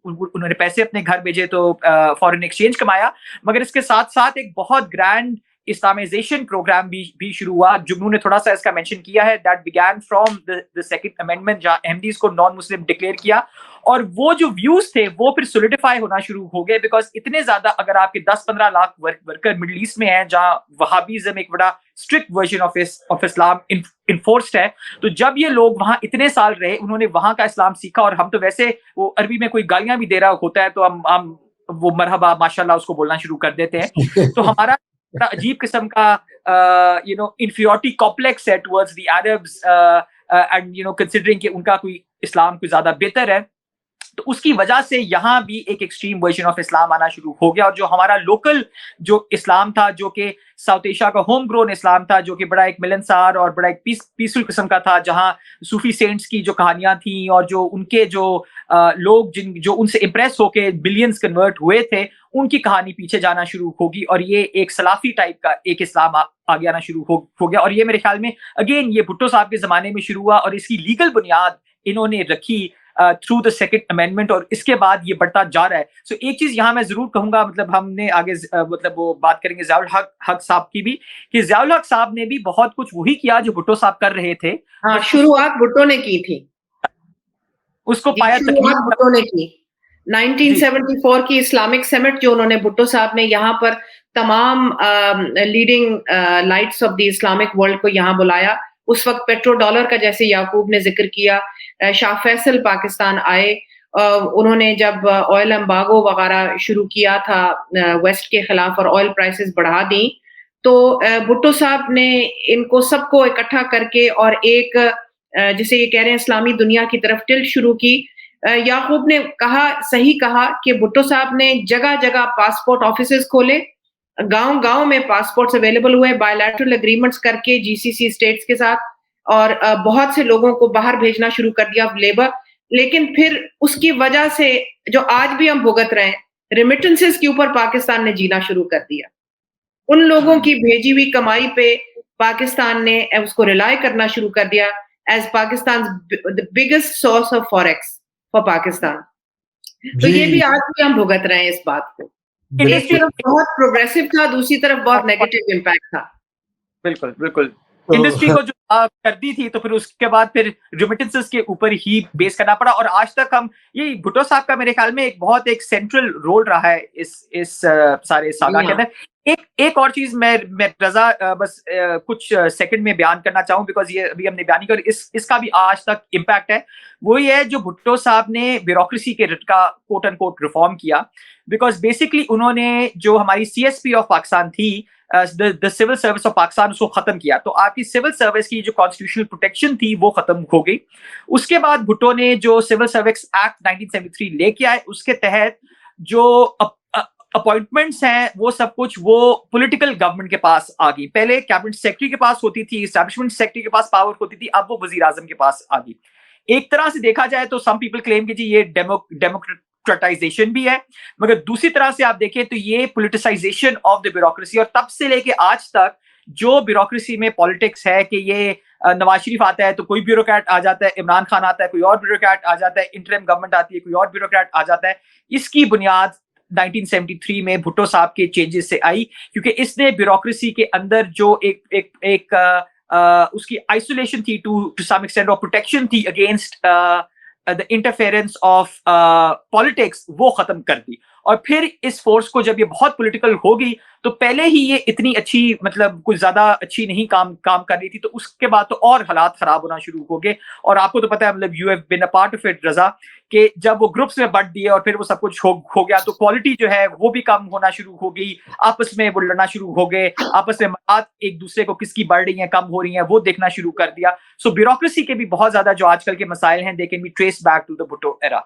انہوں نے پیسے اپنے گھر بھیجے تو فورن ایکسچینج کمایا, مگر اس کے ساتھ ساتھ ایک بہت گرینڈ اسلامائزیشن پروگرام بھی شروع ہوا. جگنو نے تھوڑا سا اس کا مینشن کیا ہے, that began from the second amendment, جہاں احمدیز کو نان مسلم ڈکلیئر کیا, اور وہ جو ویوز تھے وہ پھر سولیڈیفائی ہونا شروع ہو گئے, بیکاز اتنے زیادہ اگر آپ کے 10-15 لاکھ ورکر مڈل ایسٹ میں ہیں جہاں وہابیزم ایک بڑا strict version of Islam enforced ہے, تو جب یہ لوگ وہاں اتنے سال رہے, انہوں نے وہاں کا اسلام سیکھا, اور ہم تو ویسے وہ عربی میں کوئی گالیاں بھی دے رہا ہوتا ہے تو ہم وہ مرحبا ماشاءاللہ اس کو بولنا شروع کر دیتے ہیں. تو ہمارا عجیب قسم کا inferiority complex ہے towards the Arabs, and considering کہ ان کا کوئی اسلام کوئی زیادہ بہتر ہے, تو اس کی وجہ سے یہاں بھی ایک ایکسٹریم ورژن آف اسلام آنا شروع ہو گیا. اور جو ہمارا لوکل جو اسلام تھا, جو کہ ساؤتھ ایشیا کا ہوم گرون اسلام تھا, جو کہ بڑا ایک ملنسار اور بڑا ایک پیسفل قسم کا تھا, جہاں صوفی سینٹس کی جو کہانیاں تھیں اور جو ان کے جو لوگ جو ان سے امپریس ہو کے بلینز کنورٹ ہوئے تھے, ان کی کہانی پیچھے جانا شروع ہوگی, اور یہ ایک سلافی ٹائپ کا ایک اسلام آگے آنا شروع ہو گیا. اور یہ میرے خیال میں اگین یہ بھٹو صاحب کے زمانے میں شروع ہوا, اور اس کی لیگل بنیاد انہوں نے رکھی تھرو دا سیکنڈ امینڈمنٹ, اور اس کے بعد یہ بڑھتا جا رہا ہے. سو ایک چیز یہاں میں ضرور کہوں گا, مطلب ہم نے آگے مطلب وہ بات کریں گے ضیاء الحق صاحب کی بھی, کہ ضیاء الحق صاحب نے بھی بہت کچھ وہی کیا جو بھٹو صاحب کر رہے تھے. ہاں, شروعات بھٹو نے کی تھی, اس کو پایا شروعات بھٹو نے کی. 1974 کی اسلامک سمٹ جو انہوں نے بھٹو صاحب نے یہاں پر تمام leading lights of the Islamic world کو یہاں بلایا. اس وقت پیٹرو ڈالر کا جیسے یعقوب نے ذکر کیا, شاہ فیصل پاکستان آئے, انہوں نے جب آئل امباگو وغیرہ شروع کیا تھا ویسٹ کے خلاف اور آئل پرائسز بڑھا دیں, تو بھٹو صاحب نے ان کو سب کو اکٹھا کر کے اور ایک جسے یہ کہہ رہے ہیں اسلامی دنیا کی طرف ٹلٹ شروع کی. یعقوب نے کہا, صحیح کہا, کہ بھٹو صاحب نے جگہ جگہ پاسپورٹ آفیسز کھولے, گاؤں گاؤں میں پاسپورٹس اویلیبل ہوئے, بائیلیٹرل اگریمنٹس کر کے جی سی سی اسٹیٹس کے ساتھ, اور بہت سے لوگوں کو باہر بھیجنا شروع کر دیا لیبر. لیکن پھر اس کی وجہ سے جو آج بھی ہم بھگت رہے ہیں, ریمیٹنسز کے اوپر پاکستان نے جینا شروع کر دیا. ان لوگوں کی بھیجی ہوئی کمائی پہ پاکستان نے اس کو ریلائی کرنا شروع کر دیا as Pakistan biggest source of forex for Pakistan. تو یہ بھی آج بھی ہم بھگت رہے ہیں اس بات کو. ایک طرف بہت پروگریسو تھا, دوسری طرف بہت نیگیٹو امپیکٹ تھا. بالکل بالکل. انڈسٹری کو جو کر دی تھی تو پھر اس کے بعد پھر ریمیٹنسز کے اوپر ہی بیس کرنا پڑا, اور آج تک ہم یہ بھٹو صاحب کا میرے خیال میں ایک سینٹرل رول رہا ہے اس سارے ساگا کے اندر. ایک اور چیز میں رضا بس کچھ سیکنڈ میں بیان کرنا چاہوں, بیکاز یہ ابھی ہم نے بیان کیا اور اس کا بھی آج تک امپیکٹ ہے. وہی ہے جو بھٹو صاحب نے بیوروکریسی کے رٹ کا کوٹ اینڈ کوٹ ریفارم کیا, بیکاز بیسکلی انہوں نے جو ہماری CSP آف پاکستان تھی, the civil service of Pakistan, اس کو ختم کیا. تو آپ کی سول سروس کی جو کانسٹیٹیوشنل پروٹیکشن تھی وہ ختم ہو گئی. اس کے بعد بھٹو نے جو سول سروس ایکٹ 1973 لے کے آئے, اس کے تحت جو اپوائنٹمنٹس ہیں وہ سب کچھ وہ پولیٹیکل گورنمنٹ کے پاس آ گئی. پہلے کیبنٹ سیکرٹری کے پاس ہوتی تھی, اسٹیبلشمنٹ سیکرٹری کے پاس پاور ہوتی تھی, اب وہ وزیر اعظم کے پاس آ گئی. ایک طرح سے دیکھا جائے تو سم پیپل کلیم کہ جی یہ ڈیموکریٹائزیشن بھی ہے, مگر دوسری طرح سے آپ دیکھیں تو یہ پولیٹیسائزیشن آف دا بیوروکریسی. اور تب سے لے کے آج تک جو بیوروکریسی میں پالیٹکس ہے کہ یہ نواز شریف آتا ہے تو کوئی بیوروکریٹ آ جاتا ہے, عمران خان آتا ہے کوئی اور بیوروکریٹ آ جاتا ہے, انٹرم گورنمنٹ آتی ہے کوئی اور بیوروکریٹ آ جاتا ہے, اس کی بنیاد 1973 میں بھٹو صاحب کے چینجز سے آئی, کیونکہ اس نے بیوروکریسی کے اندر جو ایک اس کی آئسولیشن تھی ٹو سم ایکسٹینٹ, اور پروٹیکشن تھی against the interference of politics, وہ ختم کر دی. اور پھر اس فورس کو جب یہ بہت پولیٹیکل ہو گئی تو پہلے ہی یہ اتنی اچھی مطلب کچھ زیادہ اچھی نہیں کام کر رہی تھی, تو اس کے بعد تو اور حالات خراب ہونا شروع ہو گئے. اور آپ کو تو پتہ ہے مطلب you have been a part of it Raza, کہ جب وہ گروپس میں بٹ دیے اور پھر وہ سب کچھ ہو گیا تو کوالٹی جو ہے وہ بھی کم ہونا شروع ہو گئی, آپس میں وہ لڑنا شروع ہو گئے, آپس میں بات ایک دوسرے کو کس کی بڑھ رہی ہیں کم ہو رہی ہیں وہ دیکھنا شروع کر دیا. سو بیوروکریسی کے بھی بہت زیادہ جو آج کل کے مسائل ہیں, they can be trace back to the Bhutto era.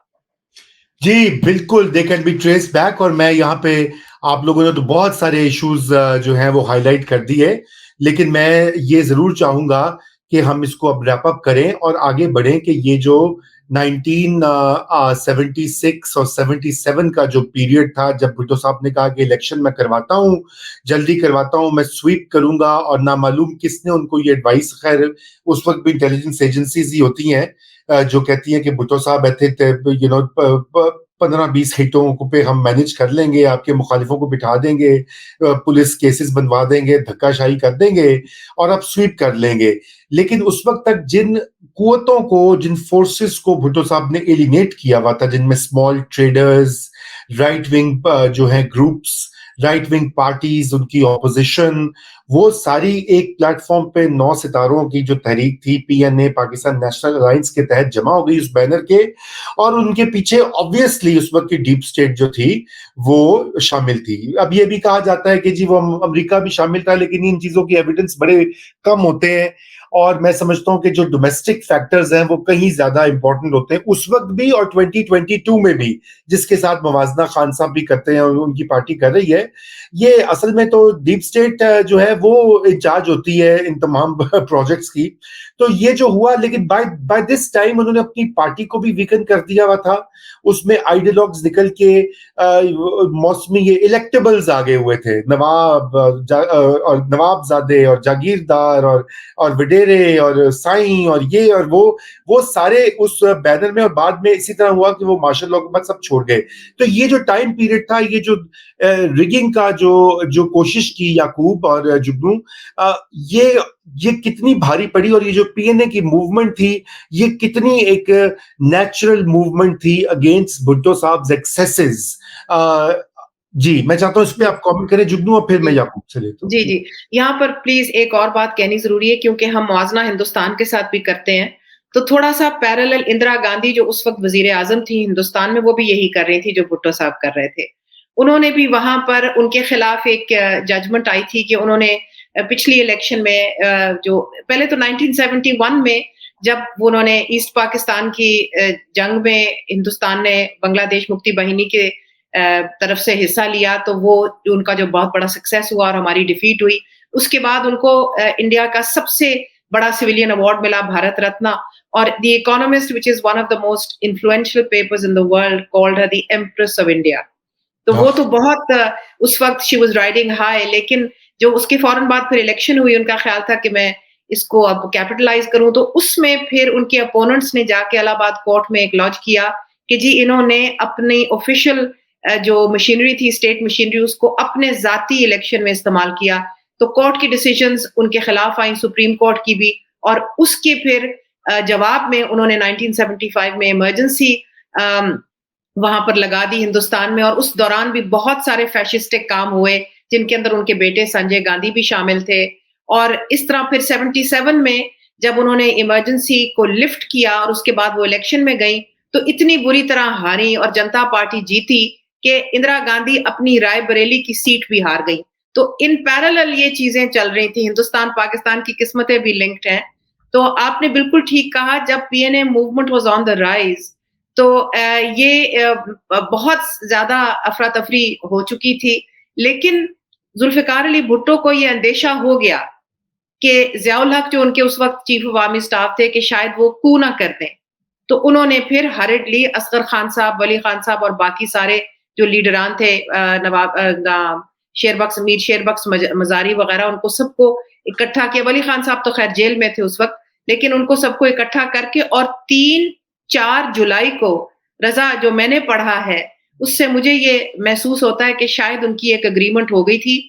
جی بالکل, they can be trace back. اور میں یہاں پہ آپ لوگوں نے تو بہت سارے ایشوز جو ہیں وہ ہائی لائٹ کر دیے, لیکن میں یہ ضرور چاہوں گا کہ ہم اس کو اب ریپ اپ کریں اور آگے بڑھیں کہ یہ جو 1976 اور 77 کا جو پیریڈ تھا جب بھٹو صاحب نے کہا کہ الیکشن میں کرواتا ہوں, جلدی کرواتا ہوں, میں سویپ کروں گا, اور نامعلوم کس نے ان کو یہ ایڈوائس, خیر اس وقت بھی انٹیلیجنس ایجنسیز ہی ہوتی ہیں جو کہتی ہیں کہ بھٹو صاحب ایتھے 15-20 ہٹوں پہ ہم مینج کر لیں گے, آپ کے مخالفوں کو بٹھا دیں گے, پولیس کیسز بنوا دیں گے, دھکا شاہی کر دیں گے اور آپ سویپ کر لیں گے. لیکن اس وقت تک جن قوتوں کو, جن فورسز کو بھٹو صاحب نے ایلینیٹ کیا ہوا تھا, جن میں اسمال ٹریڈرز, رائٹ ونگ جو ہیں گروپس, رائٹ ونگ پارٹیز, ان کی اپوزیشن, وہ ساری ایک پلیٹ فارم پہ 9 ستاروں کی جو تحریک تھی PNA, پاکستان نیشنل الائنس کے تحت جمع ہو گئی اس بینر کے, اور ان کے پیچھے آبویسلی اس وقت کی ڈیپ اسٹیٹ جو تھی وہ شامل تھی. اب یہ بھی کہا جاتا ہے کہ جی وہ امریکہ بھی شامل تھا, لیکن ان چیزوں کی ایویڈنس بڑے کم ہوتے ہیں, اور میں سمجھتا ہوں کہ جو ڈومیسٹک فیکٹرز ہیں وہ کہیں زیادہ امپورٹنٹ ہوتے ہیں اس وقت بھی اور 2022 میں بھی, جس کے ساتھ موازنہ خان صاحب بھی کرتے ہیں اور ان کی پارٹی کر رہی ہے. یہ اصل میں تو ڈیپ اسٹیٹ جو ہے وہ انچارج ہوتی ہے ان تمام پروجیکٹس کی. تو یہ جو ہوا, لیکن بائی دس ٹائم انہوں نے اپنی پارٹی کو بھی ویکن کر دیا ہوا تھا. اس میں آئیڈیالوگز نکل کے موسمی یہ الیکٹیبلز آگے ہوئے تھے, نواب زادے اور جاگیردار اور وڈیرے اور سائیں اور یہ اور وہ سارے اس بینر میں, اور بعد میں اسی طرح ہوا کہ وہ مارشل لاء کے بعد سب چھوڑ گئے. تو یہ جو ٹائم پیریڈ تھا, یہ جو ریگنگ کا جو کوشش کی یعقوب اور جگنو, یہ کتنی بھاری پڑی, اور یہ جو PNA کی موومنٹ تھی یہ کتنی ایک نیچرل موومنٹ تھی اگینسٹ بھٹو صاحب ایکسیسز. جی میں چاہتا ہوں اس پہ آپ کامنٹ کریں جگنو, اور پھر میں یعقوب سے لیتا ہوں. جی یہاں پر پلیز ایک اور بات کہنی ضروری ہے, کیونکہ ہم موازنہ ہندوستان کے ساتھ بھی کرتے ہیں, تو تھوڑا سا پیرالل اندرا گاندھی جو اس وقت وزیر اعظم تھی ہندوستان میں, وہ بھی یہی کر رہی تھی جو بھٹو صاحب کر رہے تھے. انہوں نے بھی وہاں پر ان کے خلاف ایک ججمنٹ آئی تھی کہ انہوں نے پچھلی الیکشن میں جو پہلے تو 1971 میں جب انہوں نے ایسٹ پاکستان کی جنگ میں ہندوستان نے بنگلہ دیش مکتی باہنی کے طرف سے حصہ لیا, تو وہ ان کا جو بہت بڑا سکسیس ہوا اور ہماری ڈیفیٹ ہوئی. اس کے بعد ان کو انڈیا کا سب سے بڑا سویلین ایوارڈ ملا, بھارت رتنا, اور دی economist which is one of the most influential papers in the world called her the Empress of India. تو وہ تو بہت اس وقت شی واز رائڈنگ ہائی. لیکن جو اس کے فوراً بعد پھر الیکشن ہوئی, ان کا خیال تھا کہ میں اس کو اب کیپٹلائز کروں, تو اس میں پھر ان کے اپوننٹس نے جا کے الہ آباد کورٹ میں ایک لانچ کیا کہ جی انہوں نے اپنی آفیشیل جو مشینری تھی, اسٹیٹ مشینری, اس کو اپنے ذاتی الیکشن میں استعمال کیا. تو کورٹ کی ڈیسیجنز ان کے خلاف آئیں, سپریم کورٹ کی بھی, اور اس کے پھر جواب میں انہوں نے 1975 میں ایمرجنسی وہاں پر لگا دی ہندوستان میں. اور اس دوران بھی بہت سارے فیشسٹک کام ہوئے جن کے اندر ان کے بیٹے سنجے گاندھی بھی شامل تھے. اور اس طرح پھر 77 میں جب انہوں نے ایمرجنسی کو لفٹ کیا اور اس کے بعد وہ الیکشن میں گئیں تو اتنی بری طرح ہاری اور جنتا پارٹی جیتی کہ اندرا گاندھی اپنی رائے بریلی کی سیٹ بھی ہار گئی. تو ان پیرالل یہ چیزیں چل رہی تھیں, ہندوستان پاکستان کی قسمتیں بھی لنکڈ ہیں. تو آپ نے بالکل ٹھیک کہا, جب P N A movement was on the rise تو یہ بہت زیادہ افراتفری ہو چکی تھی. لیکن ذوالفقار علی بھٹو کو یہ اندیشہ ہو گیا کہ ضیاء الحق جو ان کے اس وقت چیف آف آرمی اسٹاف تھے کہ شاید وہ کو نہ کر دیں, تو انہوں نے پھر ہریڈلی اصغر خان صاحب, ولی خان صاحب اور باقی سارے جو لیڈران تھے, نواب شیربخش, میر شیربخش مزاری وغیرہ, ان کو سب کو اکٹھا کیا. ولی خان صاحب تو خیر جیل میں تھے اس وقت, لیکن ان کو سب کو اکٹھا کر کے, اور 3-4 جولائی کو رضا جو میں نے پڑھا ہے اس سے مجھے یہ محسوس ہوتا ہے کہ شاید ان کی ایک اگریمنٹ ہو گئی تھی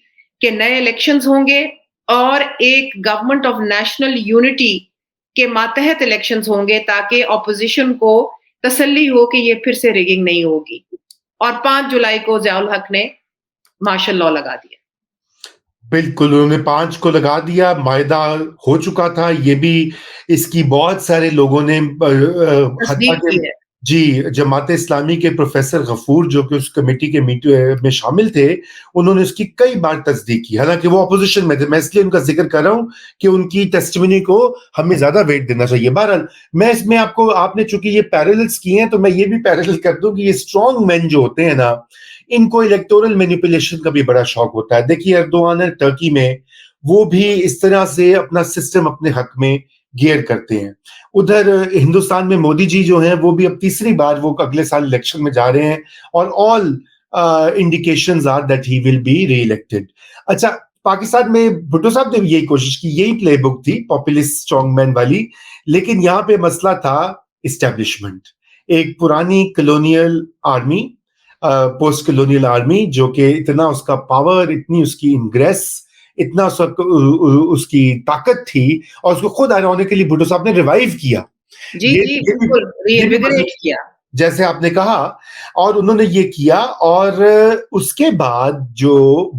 کہ نئے الیکشنز ہوں گے اور ایک گورنمنٹ آف نیشنل یونٹی کے ماتحت الیکشنز ہوں گے تاکہ اپوزیشن کو تسلی ہو کہ یہ پھر سے ریگنگ نہیں ہوگی. اور 5 جولائی کو ضیاء الحق نے مارشل لاء لگا دیا. بالکل, انہوں نے 5 کو لگا دیا, معاہدہ ہو چکا تھا. یہ بھی اس کی بہت سارے لوگوں نے تصدیق کی ہے. جی, جماعت اسلامی کے پروفیسر غفور جو کہ اس کمیٹی کے میں شامل تھے, انہوں نے اس کی کئی بار تصدیق کی, حالانکہ وہ اپوزیشن میں تھے. میں اس لیے ان کا ذکر کر رہا ہوں کہ ان کی ٹیسٹیمنی کو ہمیں زیادہ ویٹ دینا چاہیے. بہرحال میں اس میں آپ نے چونکہ یہ پیرللز کی ہیں تو میں یہ بھی پیرلل کر دوں کہ یہ اسٹرانگ مین جو ہوتے ہیں نا, ان کو الیکٹورل مینیپولیشن کا بھی بڑا شوق ہوتا ہے. دیکھیے اردوغان ہے ٹرکی میں, وہ بھی اس طرح سے اپنا سسٹم اپنے حق میں گیئر کرتے ہیں. ادھر ہندوستان میں مودی جی جو ہیں وہ بھی اب 3ری بار وہ اگلے سال الیکشن میں جا رہے ہیں, اور all indications are that he will be reelected. اچھا, پاکستان میں بھٹو صاحب نے بھی یہی کوشش کی, یہی پلے بک تھی پاپولسٹ اسٹرانگ مین والی, لیکن یہاں پہ مسئلہ تھا اسٹیبلشمنٹ. ایک پرانی colonial army, post colonial army, جو کہ اتنا اس کا پاور, اتنی اس کی انگریس, اتنا اس کی طاقت تھی, اور اس کو خود آئرونیکلی بھٹو صاحب نے ریوائیو کیا. جی بالکل ری انویگوریٹ کیا جیسے آپ نے کہا, اور انہوں نے یہ کیا, اور اس کے بعد جو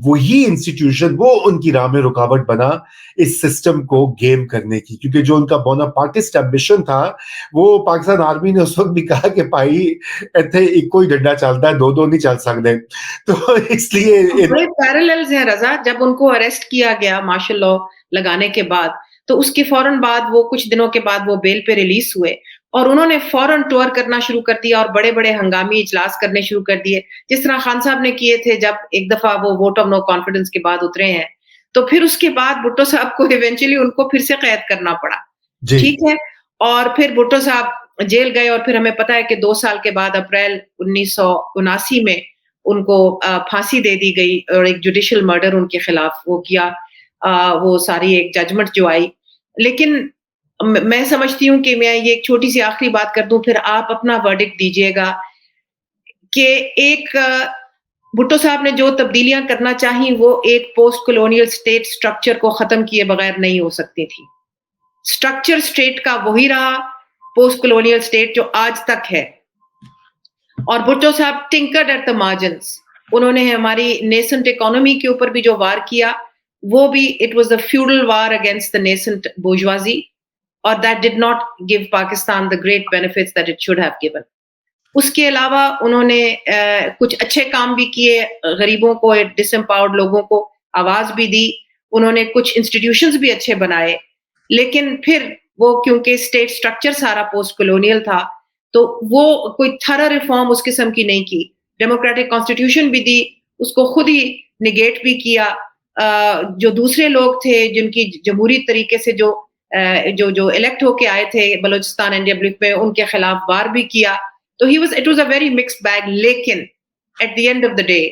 وہی انسٹیٹیوشن وہ ان کی راہ میں رکاوٹ بنا اس سسٹم کو گیم کرنے کی, کیونکہ جو ان کا بوناپارٹسٹ ایمبیشن تھا وہ پاکستان آرمی نے اس وقت بھی کہا کہ بھائی ایتھے ایک کوئی ڈنڈا چلتا ہے, دو نہیں چل سکتے. تو اس لیے بڑے پیرللز ہیں رضا. جب ان کو اریسٹ کیا گیا مارشل لاء لگانے کے بعد, تو اس کے فوراً بعد وہ کچھ دنوں کے بعد وہ بیل پہ ریلیز ہوئے, اور انہوں نے فوراً ٹور کرنا شروع کر دیا اور بڑے بڑے ہنگامی اجلاس کرنے شروع کر دیے, جس طرح خان صاحب نے کیے تھے جب ایک دفعہ وہ ووٹ آف نو کانفیڈنس کے بعد اترے ہیں. تو پھر اس کے بعد بھٹو صاحب کو ایونچولی ان کو پھر سے قید کرنا پڑا. ٹھیک ہے, اور پھر بھٹو صاحب جیل گئے, اور پھر ہمیں پتا ہے کہ 2 سال کے بعد اپریل 1979 میں ان کو پھانسی دے دی گئی, اور ایک جوڈیشل مرڈر ان کے خلاف وہ کیا, وہ ساری ایک ججمنٹ جو آئی. لیکن میں سمجھتی ہوں کہ میں یہ ایک چھوٹی سی آخری بات کر دوں, پھر آپ اپنا ورڈکٹ دیجئے گا کہ ایک بھٹو صاحب نے جو تبدیلیاں کرنا چاہیں وہ ایک پوسٹ کلونیل سٹیٹ سٹرکچر کو ختم کیے بغیر نہیں ہو سکتی تھی. سٹرکچر سٹیٹ کا وہی رہا, پوسٹ کلونیل سٹیٹ جو آج تک ہے. اور بھٹو صاحب ٹنکرڈ ایٹ دا مارجنز. انہوں نے ہماری نیسنٹ اکانومی کے اوپر بھی جو وار کیا, وہ بھی it was the feudal war against the nascent bourgeoisie, اور that did not give Pakistan the great benefits that it should have given. اس کے علاوہ انہوں نے کچھ اچھے کام بھی کیے, غریبوں کو, ڈس امپاورڈ لوگوں کو آواز بھی دی, انہوں نے کچھ انسٹیٹیوشنز بھی اچھے بنائے. لیکن پھر وہ کیونکہ اسٹیٹ سٹرکچر سارا پوسٹ کلونیل تھا, تو وہ کوئی تھرا ریفارم اس قسم کی نہیں کی. ڈیموکریٹک کانسٹیٹیوشن بھی دی, اس کو خود ہی نگیٹ بھی کیا. جو دوسرے لوگ تھے جن کی جمہوری طریقے سے جو الیکٹ ہو کے آئے تھے بلوچستان اینڈ ریپبلک میں, ان کے خلاف وار بھی کیا. تو it was a very mixed bag. لیکن at the end of the day,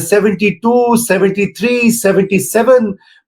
72, 73, 77